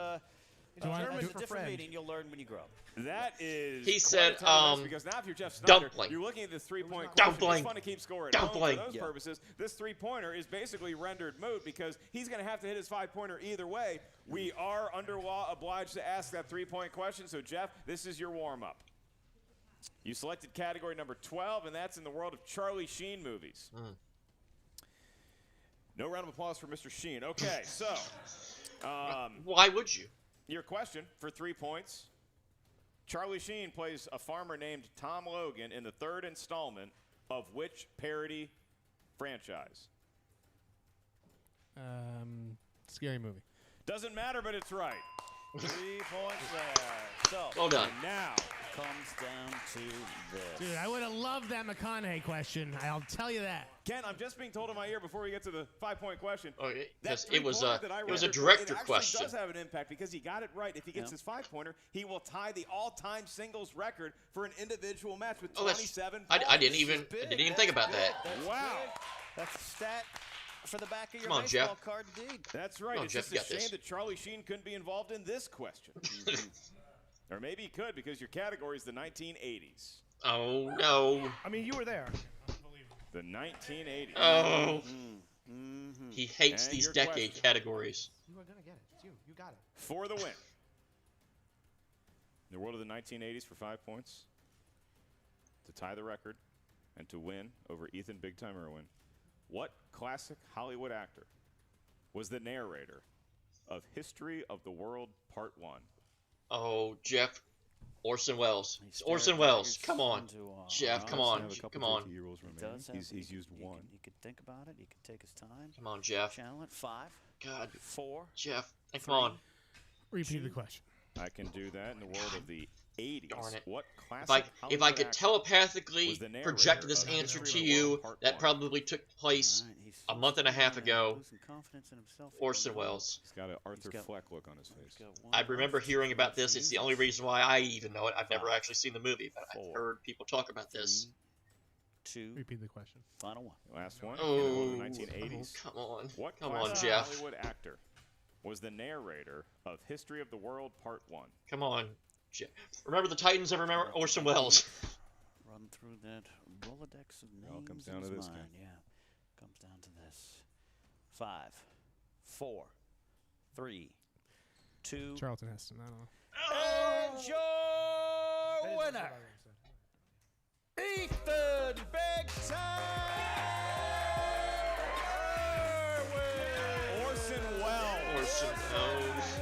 Speaker 10: German's a different meaning you'll learn when you grow up.
Speaker 11: That is.
Speaker 1: He said,
Speaker 11: because now if you're Jeff Sneider,
Speaker 1: dumpling.
Speaker 11: you're looking at this 3-point
Speaker 1: Dumpling.
Speaker 11: It's fun to keep score at
Speaker 1: Dumpling.
Speaker 11: home. For those purposes, this 3-pointer is basically rendered moot because he's going to have to hit his 5-pointer either way. We are under law obliged to ask that 3-point question. So Jeff, this is your warm-up. You selected category number 12, and that's in the world of Charlie Sheen movies. No round of applause for Mr. Sheen. Okay, so.
Speaker 1: Why would you?
Speaker 11: Your question for 3 points. Charlie Sheen plays a farmer named Tom Logan in the 3rd installment of which parody franchise?
Speaker 13: Scary Movie.
Speaker 11: Doesn't matter, but it's right.
Speaker 10: 3 points there. So,
Speaker 1: well done.
Speaker 11: Now
Speaker 10: comes down to this.
Speaker 13: Dude, I would have loved that McConaughey question. I'll tell you that.
Speaker 11: Ken, I'm just being told in my ear before we get to the 5-point question.
Speaker 1: Oh, because it was a director question.
Speaker 11: It does have an impact because he got it right. If he gets his 5-pointer, he will tie the all-time singles record for an individual match with 27 points.
Speaker 1: I didn't even think about that.
Speaker 11: Wow.
Speaker 10: That's a stat for the back of your
Speaker 1: Come on,
Speaker 10: baseball
Speaker 1: Jeff.
Speaker 10: card, indeed.
Speaker 11: That's right.
Speaker 1: Come on,
Speaker 11: it's
Speaker 1: Jeff,
Speaker 11: just
Speaker 1: you
Speaker 11: a
Speaker 1: got
Speaker 11: shame
Speaker 1: this.
Speaker 11: that Charlie Sheen couldn't be involved in this question. Or maybe he could because your category is the 1980s.
Speaker 1: Oh, no.
Speaker 14: I mean, you were there.
Speaker 11: The 1980s.
Speaker 1: Oh. He hates
Speaker 11: And
Speaker 1: these
Speaker 11: your
Speaker 1: decade
Speaker 11: question.
Speaker 1: categories.
Speaker 14: You are going to get it. It's you. You got it.
Speaker 11: For the win. In the world of the 1980s for 5 points. To tie the record and to win over Ethan Big Time Erwin. What classic Hollywood actor was the narrator of History of the World Part 1?
Speaker 1: Oh, Jeff. Orson Welles. It's Orson Welles. Come on. Jeff, come on. Come on.
Speaker 11: He's used one.
Speaker 10: You could think about it. You could take his time.
Speaker 1: Come on, Jeff.
Speaker 10: Channel it. 5.
Speaker 1: God.
Speaker 10: 4.
Speaker 1: Jeff, come on.
Speaker 13: Repeat the question.
Speaker 11: I can do that in the world of the 80s.
Speaker 1: Darn it.
Speaker 11: What classic
Speaker 1: If I could
Speaker 11: actor
Speaker 1: telepathically
Speaker 11: was the narrator
Speaker 1: project this
Speaker 11: of
Speaker 1: answer
Speaker 11: History
Speaker 1: to
Speaker 11: of the
Speaker 1: you,
Speaker 11: World Part
Speaker 1: that
Speaker 11: 1?
Speaker 1: probably took place a month and a half ago.
Speaker 10: Losing confidence in himself.
Speaker 1: Orson Welles.
Speaker 11: He's got an Arthur Fleck look on his face.
Speaker 1: I remember hearing about this. It's the only reason why I even know it. I've never actually seen the movie, but I've heard people talk about this.
Speaker 10: 2.
Speaker 13: Repeat the question.
Speaker 10: Final one.
Speaker 11: Last one.
Speaker 1: Oh,
Speaker 11: in the 1980s.
Speaker 1: come on.
Speaker 11: What
Speaker 1: Come on,
Speaker 11: classic
Speaker 1: Jeff.
Speaker 11: Hollywood actor was the narrator of History of the World Part 1?
Speaker 1: Come on. Jeff. Remember the Titans and remember Orson Welles.
Speaker 10: Run through that Rolodex of names.
Speaker 11: It all comes down
Speaker 10: in
Speaker 11: to
Speaker 10: his
Speaker 11: this
Speaker 10: mind.
Speaker 11: guy.
Speaker 10: Yeah. Comes down to this. 5, 4, 3, 2.
Speaker 13: Charlton Heston. I don't know.
Speaker 10: And your winner, Ethan Big Time
Speaker 11: Orson Welles.
Speaker 1: Orson Welles.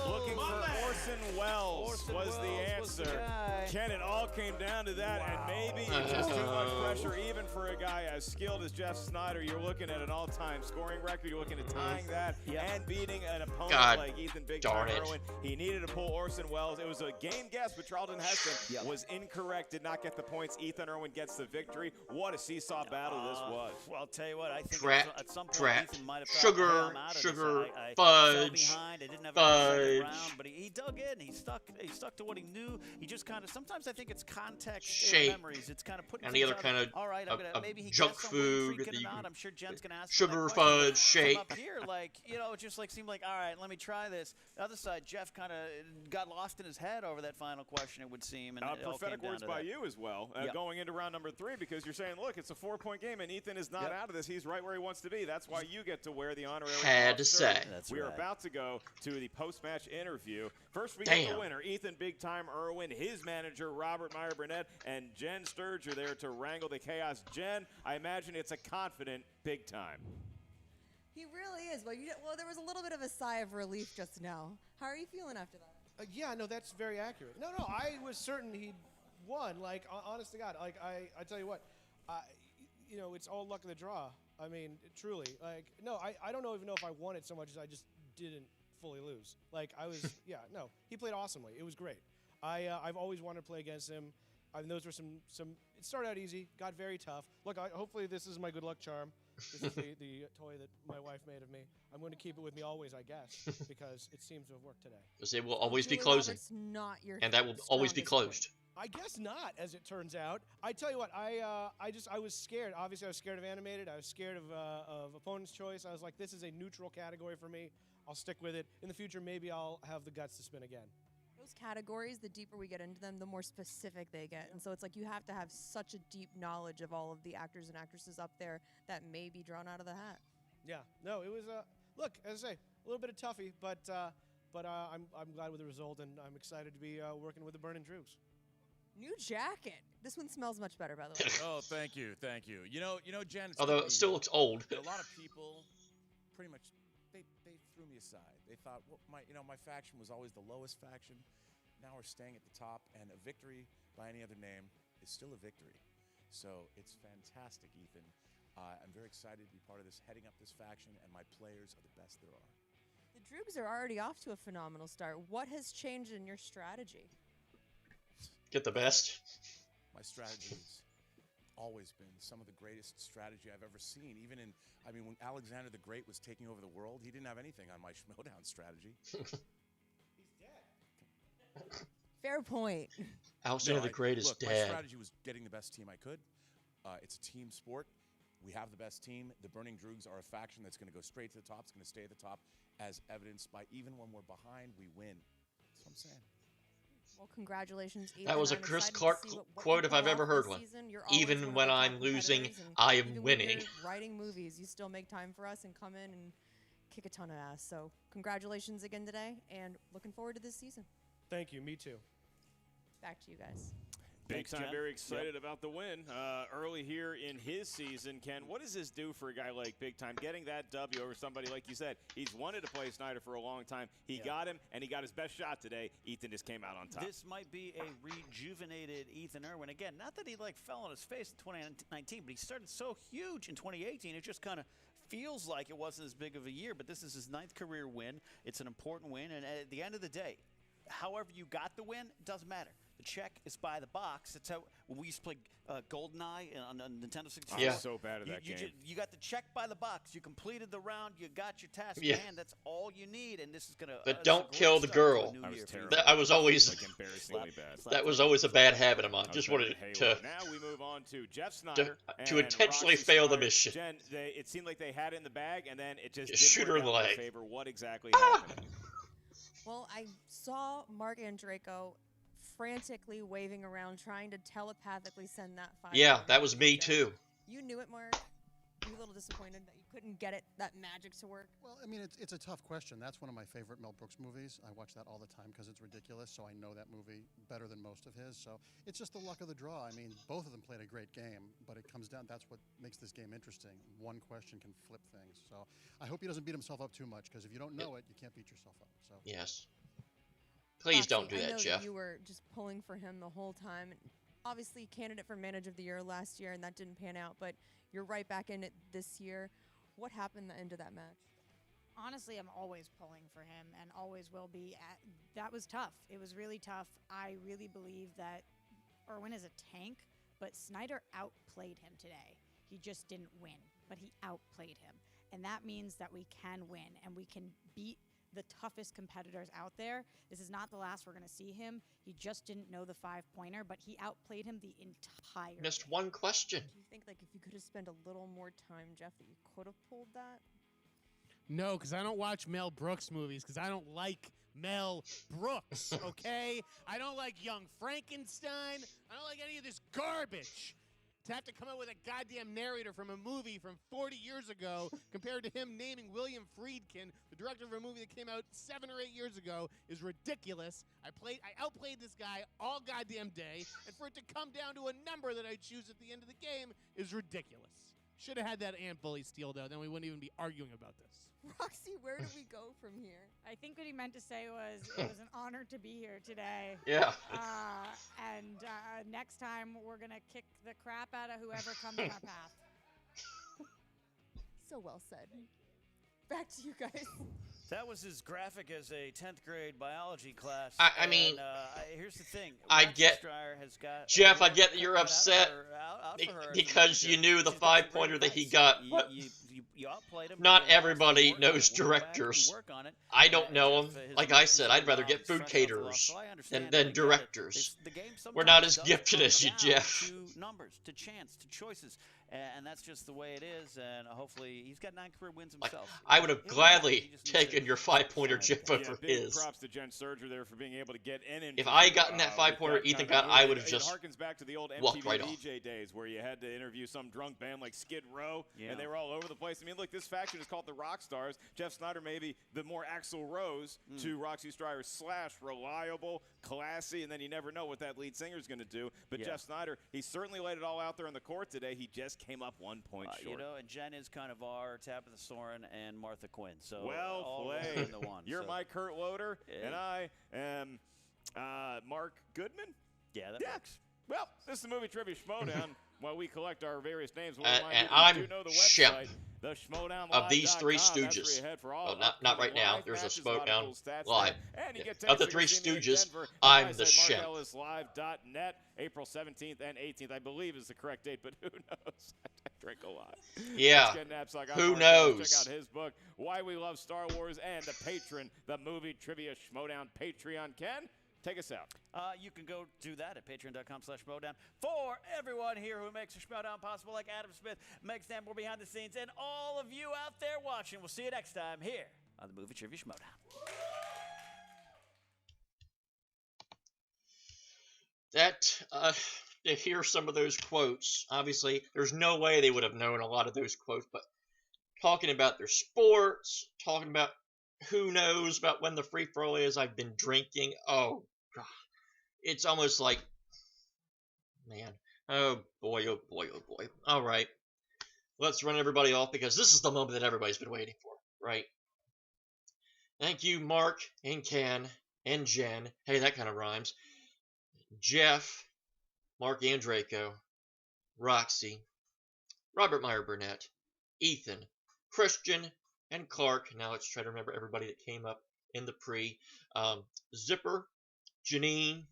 Speaker 11: Looking for Orson Welles was the answer. Ken, it all came down to that, and maybe it's just too much pressure, even for a guy as skilled as Jeff Sneider. You're looking at an all-time scoring record. You're looking at tying that and beating an opponent like Ethan Big Time Erwin. He needed to pull Orson Welles. It was a game guess, but Charlton Heston was incorrect, did not get the points. Ethan Erwin gets the victory. What a seesaw battle this was.
Speaker 10: Well, I'll tell you what, I think
Speaker 1: Trap,
Speaker 10: at some point
Speaker 1: trap,
Speaker 10: Ethan might have felt,
Speaker 1: sugar,
Speaker 10: "Hey, I'm out of
Speaker 1: sugar,
Speaker 10: this." I
Speaker 1: fudge,
Speaker 10: fell behind. I didn't have a second round,
Speaker 1: fudge.
Speaker 10: but he dug in. He stuck to what he knew. He just kind of, sometimes I think it's context
Speaker 1: Shape.
Speaker 10: memories. It's kind of putting
Speaker 1: Any
Speaker 10: things
Speaker 1: other
Speaker 10: out
Speaker 1: kind of
Speaker 10: all right, I'm gonna, maybe he
Speaker 1: junk
Speaker 10: guessed on William
Speaker 1: food
Speaker 10: Friedkin
Speaker 1: that
Speaker 10: or
Speaker 1: you
Speaker 10: not.
Speaker 1: can-
Speaker 10: I'm sure Jen's going to ask him
Speaker 1: sugar,
Speaker 10: that question.
Speaker 1: fudge, shape.
Speaker 10: From up here, like, you know, it just like seemed like, all right, let me try this. The other side, Jeff kind of got lost in his head over that final question, it would seem. And it all
Speaker 11: Prophetic
Speaker 10: came down
Speaker 11: words
Speaker 10: to
Speaker 11: by
Speaker 10: that.
Speaker 11: you as well,
Speaker 10: Yep.
Speaker 11: going into round number 3, because you're saying, look, it's a 4-point game, and Ethan is not out of this. He's right where he wants to be. That's why you get to wear the honorary
Speaker 1: Had to
Speaker 11: RoxStars.
Speaker 1: say.
Speaker 10: That's
Speaker 11: we are
Speaker 10: right.
Speaker 11: about to go to the post-match interview. First, we get the
Speaker 1: Damn.
Speaker 11: winner, Ethan Big Time Erwin, his manager, Robert Meyer Burnett, and Jen Sturger there to wrangle the chaos. Jen, I imagine it's a confident Big Time.
Speaker 15: He really is. Well, there was a little bit of a sigh of relief just now. How are you feeling after that?
Speaker 14: Yeah, no, that's very accurate. No, I was certain he'd won. Like, honest to God, like I tell you what, you know, it's all luck of the draw. I mean, truly, like, no, I don't even know if I won it so much as I just didn't fully lose. Like, I was, yeah, no, he played awesomely. It was great. I've always wanted to play against him. Those were some. It started out easy, got very tough. Look, hopefully this is my good luck charm. This is the toy that my wife made of me. I'm going to keep it with me always, I guess, because it seems to have worked today.
Speaker 1: Because it will always be
Speaker 15: Julia
Speaker 1: closing.
Speaker 15: Roberts not your
Speaker 1: And that will always be
Speaker 15: strongest
Speaker 1: closed.
Speaker 14: I guess not, as it turns out. I tell you what, I was scared. Obviously, I was scared of animated. I was scared of opponent's choice. I was like, this is a neutral category for me. I'll stick with it. In the future, maybe I'll have the guts to spin again.
Speaker 15: Those categories, the deeper we get into them, the more specific they get. And so it's like you have to have such a deep knowledge of all of the actors and actresses up there that may be drawn out of the hat.
Speaker 14: Yeah, no, it was look, as I say, a little bit of toughie, but I'm glad with the result, and I'm excited to be working with the Burning Droods.
Speaker 15: New jacket. This one smells much better, by the way.
Speaker 2: Oh, thank you. You know, Jen.
Speaker 1: Although it still looks old.
Speaker 2: A lot of people, pretty much, they threw me aside. They thought, well, my faction was always the lowest faction. Now we're staying at the top, and a victory by any other name is still a victory. So it's fantastic, Ethan. I'm very excited to be part of this, heading up this faction, and my players are the best there are.
Speaker 15: The Droogs are already off to a phenomenal start. What has changed in your strategy?
Speaker 1: Get the best.
Speaker 2: My strategy has always been some of the greatest strategy I've ever seen. Even when Alexander the Great was taking over the world, he didn't have anything on my Schmoedown strategy.
Speaker 15: Fair point.
Speaker 1: Alexander the Great is
Speaker 2: look,
Speaker 1: dead.
Speaker 2: My strategy was getting the best team I could. It's a team sport. We have the best team. The Burning Droogs are a faction that's going to go straight to the top. It's going to stay at the top, as evidenced by even when we're behind, we win. That's what I'm saying.
Speaker 15: Well, congratulations, Ethan.
Speaker 1: That was a
Speaker 15: I'm
Speaker 1: Chris
Speaker 15: excited to
Speaker 1: Clark
Speaker 15: see what
Speaker 1: quote
Speaker 15: you
Speaker 1: if I've
Speaker 15: pull
Speaker 1: ever
Speaker 15: off
Speaker 1: heard
Speaker 15: this
Speaker 1: one.
Speaker 15: season. You're always one
Speaker 1: Even
Speaker 15: of
Speaker 1: when
Speaker 15: our
Speaker 1: I'm
Speaker 15: top
Speaker 1: losing,
Speaker 15: competitors, and
Speaker 1: I am
Speaker 15: even when
Speaker 1: winning.
Speaker 15: you're writing movies, you still make time for us and come in and kick a ton of ass. So congratulations again today, and looking forward to this season.
Speaker 14: Thank you. Me too.
Speaker 15: Back to you guys.
Speaker 11: Big
Speaker 10: Thanks,
Speaker 11: time,
Speaker 10: Jen.
Speaker 11: very excited about the win early here in his season. Ken, what does this do for a guy like Big Time? Getting that W over somebody, like you said, he's wanted to play Sneider for a long time. He got him, and he got his best shot today. Ethan just came out on top.
Speaker 10: This might be a rejuvenated Ethan Erwin. Again, not that he fell on his face in 2019, but he started so huge in 2018. It just kind of feels like it wasn't as big of a year, but this is his 9th career win. It's an important win, and at the end of the day, however you got the win, it doesn't matter. The check is by the box. That's how when we used to play GoldenEye on Nintendo 64.
Speaker 11: I was so bad at that game.
Speaker 10: You got the check by the box. You completed the round. You got your task
Speaker 1: Yeah.
Speaker 10: in hand. That's all you need, and this is gonna.
Speaker 1: But don't kill the girl.
Speaker 11: I was terrible.
Speaker 1: I was always
Speaker 11: like embarrassingly bad.
Speaker 1: that was always a bad habit of mine. Just wanted to
Speaker 11: Now we move on to Jeff Sneider
Speaker 1: to intentionally fail the mission.
Speaker 11: Jen, it seemed like they had it in the bag, and then it just didn't
Speaker 1: shoot her
Speaker 11: work
Speaker 1: in the
Speaker 11: out in
Speaker 1: leg.
Speaker 11: their favor. What exactly happened?
Speaker 15: Well, I saw Mark Andreyko frantically waving around, trying to telepathically send that fire.
Speaker 1: Yeah, that was me too.
Speaker 15: You knew it, Mark. You were a little disappointed that you couldn't get it, that magic to work.
Speaker 16: Well, I mean, it's a tough question. That's one of my favorite Mel Brooks movies. I watch that all the time because it's ridiculous, so I know that movie better than most of his. So it's just the luck of the draw. I mean, both of them played a great game, but it comes down, that's what makes this game interesting. One question can flip things. So I hope he doesn't beat himself up too much, because if you don't know it, you can't beat yourself up. So
Speaker 1: Yes. Please don't do
Speaker 15: I
Speaker 1: that,
Speaker 15: know
Speaker 1: Jeff.
Speaker 15: That you were just pulling for him the whole time. Obviously, candidate for Manager of the Year last year, and that didn't pan out, but you're right back in it this year. What happened at the end of that match?
Speaker 12: Honestly, I'm always pulling for him and always will be. That was tough. It was really tough. I really believe that Erwin is a tank, but Sneider outplayed him today. He just didn't win, but he outplayed him. And that means that we can win and we can beat the toughest competitors out there. This is not the last we're going to see him. He just didn't know the 5-pointer, but he outplayed him the entire
Speaker 1: Missed one question.
Speaker 15: Do you think, if you could have spent a little more time, Jeff, that you could have pulled that?
Speaker 13: No, because I don't watch Mel Brooks movies, because I don't like Mel Brooks, okay? I don't like Young Frankenstein. I don't like any of this garbage. To have to come up with a goddamn narrator from a movie from 40 years ago compared to him naming William Friedkin, the director of a movie that came out 7 or 8 years ago, is ridiculous. I outplayed this guy all goddamn day, and for it to come down to a number that I choose at the end of the game is ridiculous. Should have had that ant bully steal, though. Then we wouldn't even be arguing about this.
Speaker 15: Roxy, where do we go from here?
Speaker 12: I think what he meant to say was it was an honor to be here today.
Speaker 1: Yeah.
Speaker 12: And next time we're going to kick the crap out of whoever comes in our path.
Speaker 15: So well said. Back to you guys.
Speaker 10: That was as graphic as a 10th grade biology class.
Speaker 1: I mean,
Speaker 10: here's the thing.
Speaker 1: I
Speaker 10: Roxy
Speaker 1: get,
Speaker 10: Stryer has got
Speaker 1: Jeff, I get that you're
Speaker 10: cut
Speaker 1: upset
Speaker 10: out for her as a
Speaker 1: because you
Speaker 10: manager.
Speaker 1: knew the
Speaker 10: She's got some great
Speaker 1: five-pointer that he
Speaker 10: advice.
Speaker 1: got, but
Speaker 10: You outplayed him.
Speaker 1: not
Speaker 10: you lost,
Speaker 1: everybody
Speaker 10: work on it.
Speaker 1: knows
Speaker 10: We'll go back and
Speaker 1: directors.
Speaker 10: work on it.
Speaker 1: I don't know
Speaker 10: Jeff,
Speaker 1: them.
Speaker 10: his
Speaker 1: Like I
Speaker 10: emotions
Speaker 1: said,
Speaker 10: are
Speaker 1: I'd rather
Speaker 10: involved.
Speaker 1: get
Speaker 10: He's
Speaker 1: food
Speaker 10: fresh off the loss,
Speaker 1: caterers
Speaker 10: so I understand
Speaker 1: than
Speaker 10: it. I get it.
Speaker 1: directors.
Speaker 10: The game
Speaker 1: We're not
Speaker 10: sometimes
Speaker 1: as
Speaker 10: does
Speaker 1: gifted
Speaker 10: come
Speaker 1: as you,
Speaker 10: down
Speaker 1: Jeff.
Speaker 10: to numbers, to chance, to choices, and that's just the way it is. And hopefully, he's got 9 career wins himself.
Speaker 1: I would have
Speaker 10: He'll be back.
Speaker 1: gladly
Speaker 10: He just needs
Speaker 1: taken
Speaker 10: to
Speaker 1: your
Speaker 10: start
Speaker 1: five-pointer,
Speaker 10: shining.
Speaker 1: Jeff, over
Speaker 11: big
Speaker 1: his.
Speaker 11: props to Jen Surger there for being able to get in and
Speaker 1: If I had gotten that
Speaker 11: with
Speaker 1: five-pointer
Speaker 11: that
Speaker 1: Ethan
Speaker 11: kind of
Speaker 1: got, I
Speaker 11: move.
Speaker 1: would have
Speaker 11: It
Speaker 1: just
Speaker 11: harkens back to the old
Speaker 1: walked
Speaker 11: MTV
Speaker 1: right off.
Speaker 11: VJ days where you had to interview some drunk band like Skid Row,
Speaker 10: Yeah.
Speaker 11: and they were all over the place. I mean, look, this faction is called the RoxStars. Jeff Sneider maybe the more Axl Rose to Roxy Stryer / reliable, classy, and then you never know what that lead singer is going to do. But
Speaker 10: Yeah.
Speaker 11: Jeff Sneider, he certainly laid it all out there on the court today. He just came up 1 point short.
Speaker 10: You know, and Jen is kind of our Tabitha Soren and Martha Quinn. So
Speaker 11: Well
Speaker 10: all rolled
Speaker 11: played.
Speaker 10: into one.
Speaker 11: You're
Speaker 10: so.
Speaker 11: my Kurt Loder,
Speaker 10: Yeah.
Speaker 11: and I am Mark Goodman.
Speaker 10: Yeah, that works.
Speaker 11: Well, this is the movie Trivia Schmoedown. While we collect our various names, we'll
Speaker 1: And
Speaker 11: remind you
Speaker 1: I'm
Speaker 11: that you know the
Speaker 1: Shemp
Speaker 11: website, the Schmoedown
Speaker 1: of these three
Speaker 11: That's where
Speaker 1: Stooges.
Speaker 11: you head for all
Speaker 1: Well, not right now.
Speaker 11: live
Speaker 1: There's a
Speaker 11: matches,
Speaker 1: Schmoedown
Speaker 11: lot of cool stats
Speaker 1: live.
Speaker 11: there. And you get
Speaker 1: Of the
Speaker 11: tickets
Speaker 1: three
Speaker 11: to see me in
Speaker 1: Stooges,
Speaker 11: Denver,
Speaker 1: I'm
Speaker 11: advice
Speaker 1: the
Speaker 11: at
Speaker 1: Shemp.
Speaker 11: markellislive.net, April 17th and 18th, I believe is the correct date, but who knows? I drink a lot.
Speaker 1: Yeah.
Speaker 11: Let's get Knapsack on
Speaker 1: Who
Speaker 11: Mark
Speaker 1: knows?
Speaker 11: Ellis. Check out his book, Why We Love Star Wars, and the patron, the movie Trivia Schmoedown Patreon. Ken, take us out.
Speaker 10: You can go do that at patreon.com/Schmoedown. For everyone here who makes the Schmoedown possible, like Adam Smith, Meg Stanmore behind the scenes, and all of you out there watching, we'll see you next time here on the Movie Trivia Schmoedown.
Speaker 1: That, to hear some of those quotes, obviously, there's no way they would have known a lot of those quotes, but talking about their sports, talking about who knows about when the free-for-all is, I've been drinking, oh, God. It's almost like, man, oh boy, oh boy, oh boy. All right, let's run everybody off because this is the moment that everybody's been waiting for, right? Thank you, Mark and Ken and Jen. Hey, that kind of rhymes. Jeff, Mark and Draco, Roxy, Robert Meyer Burnett, Ethan, Christian, and Clark. Now let's try to remember everybody that came up in the pre. Zipper, Janine,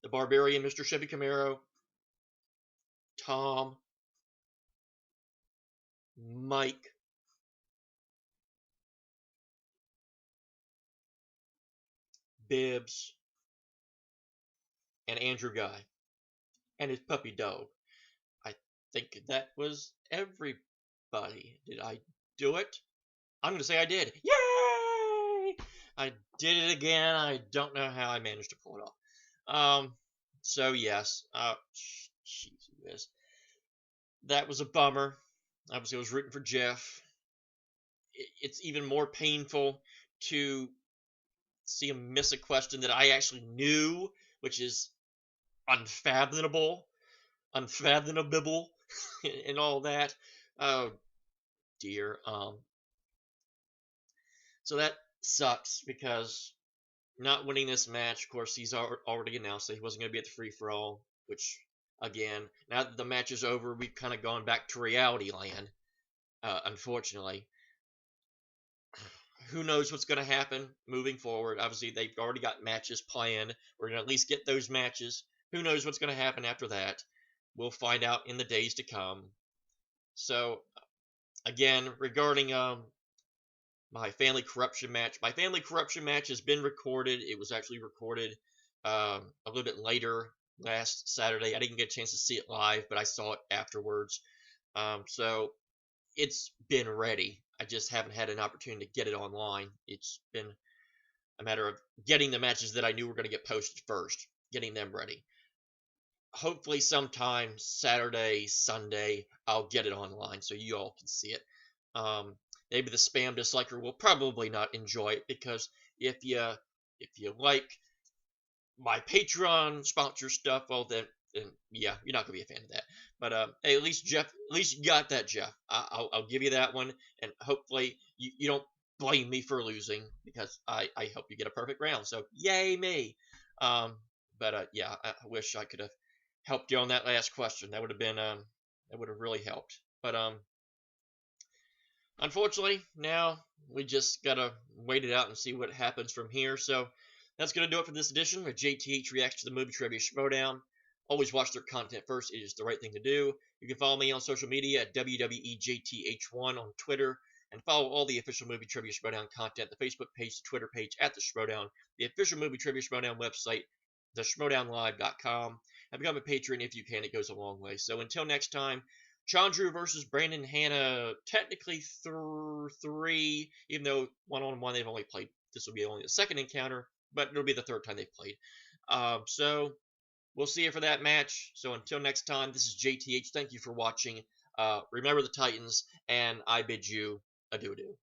Speaker 1: the Barbarian, Mr. Chevy Camaro, Tom, Mike, Bibbs, and Andrew Guy, and his puppy dog. I think that was everybody. Did I do it? I'm going to say I did. Yay! I did it again. I don't know how I managed to pull it off. So yes, jeez, that was a bummer. Obviously, I was rooting for Jeff. It's even more painful to see him miss a question that I actually knew, which is unfathomable, and all that. Oh dear. So that sucks because not winning this match, of course, he's already announced that he wasn't going to be at the free-for-all, which, again, now that the match is over, we've kind of gone back to reality land, unfortunately. Who knows what's going to happen moving forward? Obviously, they've already got matches planned. We're going to at least get those matches. Who knows what's going to happen after that? We'll find out in the days to come. So, again, regarding my family corruption match. My family corruption match has been recorded. It was actually recorded a little bit later last Saturday. I didn't get a chance to see it live, but I saw it afterwards. So it's been ready. I just haven't had an opportunity to get it online. It's been a matter of getting the matches that I knew were going to get posted first, getting them ready. Hopefully sometime Saturday, Sunday, I'll get it online so you all can see it. Maybe the spam disliker will probably not enjoy it because if you like my Patreon sponsor stuff, well then yeah, you're not gonna be a fan of that. But hey, at least you got that, Jeff. I'll give you that one, and hopefully you don't blame me for losing because I hope you get a perfect round. So yay me. But yeah, I wish I could have helped you on that last question. That would have been that would have really helped. But unfortunately, now we just gotta wait it out and see what happens from here. So that's gonna do it for this edition of JTH Reacts to the Movie Trivia Schmoedown. Always watch their content first. It is the right thing to do. You can follow me on social media at WWEJTH1 on Twitter, and follow all the official Movie Trivia Schmoedown content, the Facebook page, the Twitter page at the Schmoedown, the official Movie Trivia Schmoedown website, theschmoedownlive.com, and become a patron if you can. It goes a long way. So until next time, Chandru versus Brandon Hanna, technically 3, even though one-on-one they've only played. This will be only the second encounter, but it'll be the third time they've played. So we'll see you for that match. So until next time, this is JTH. Thank you for watching. Remember the Titans, and I bid you adieu.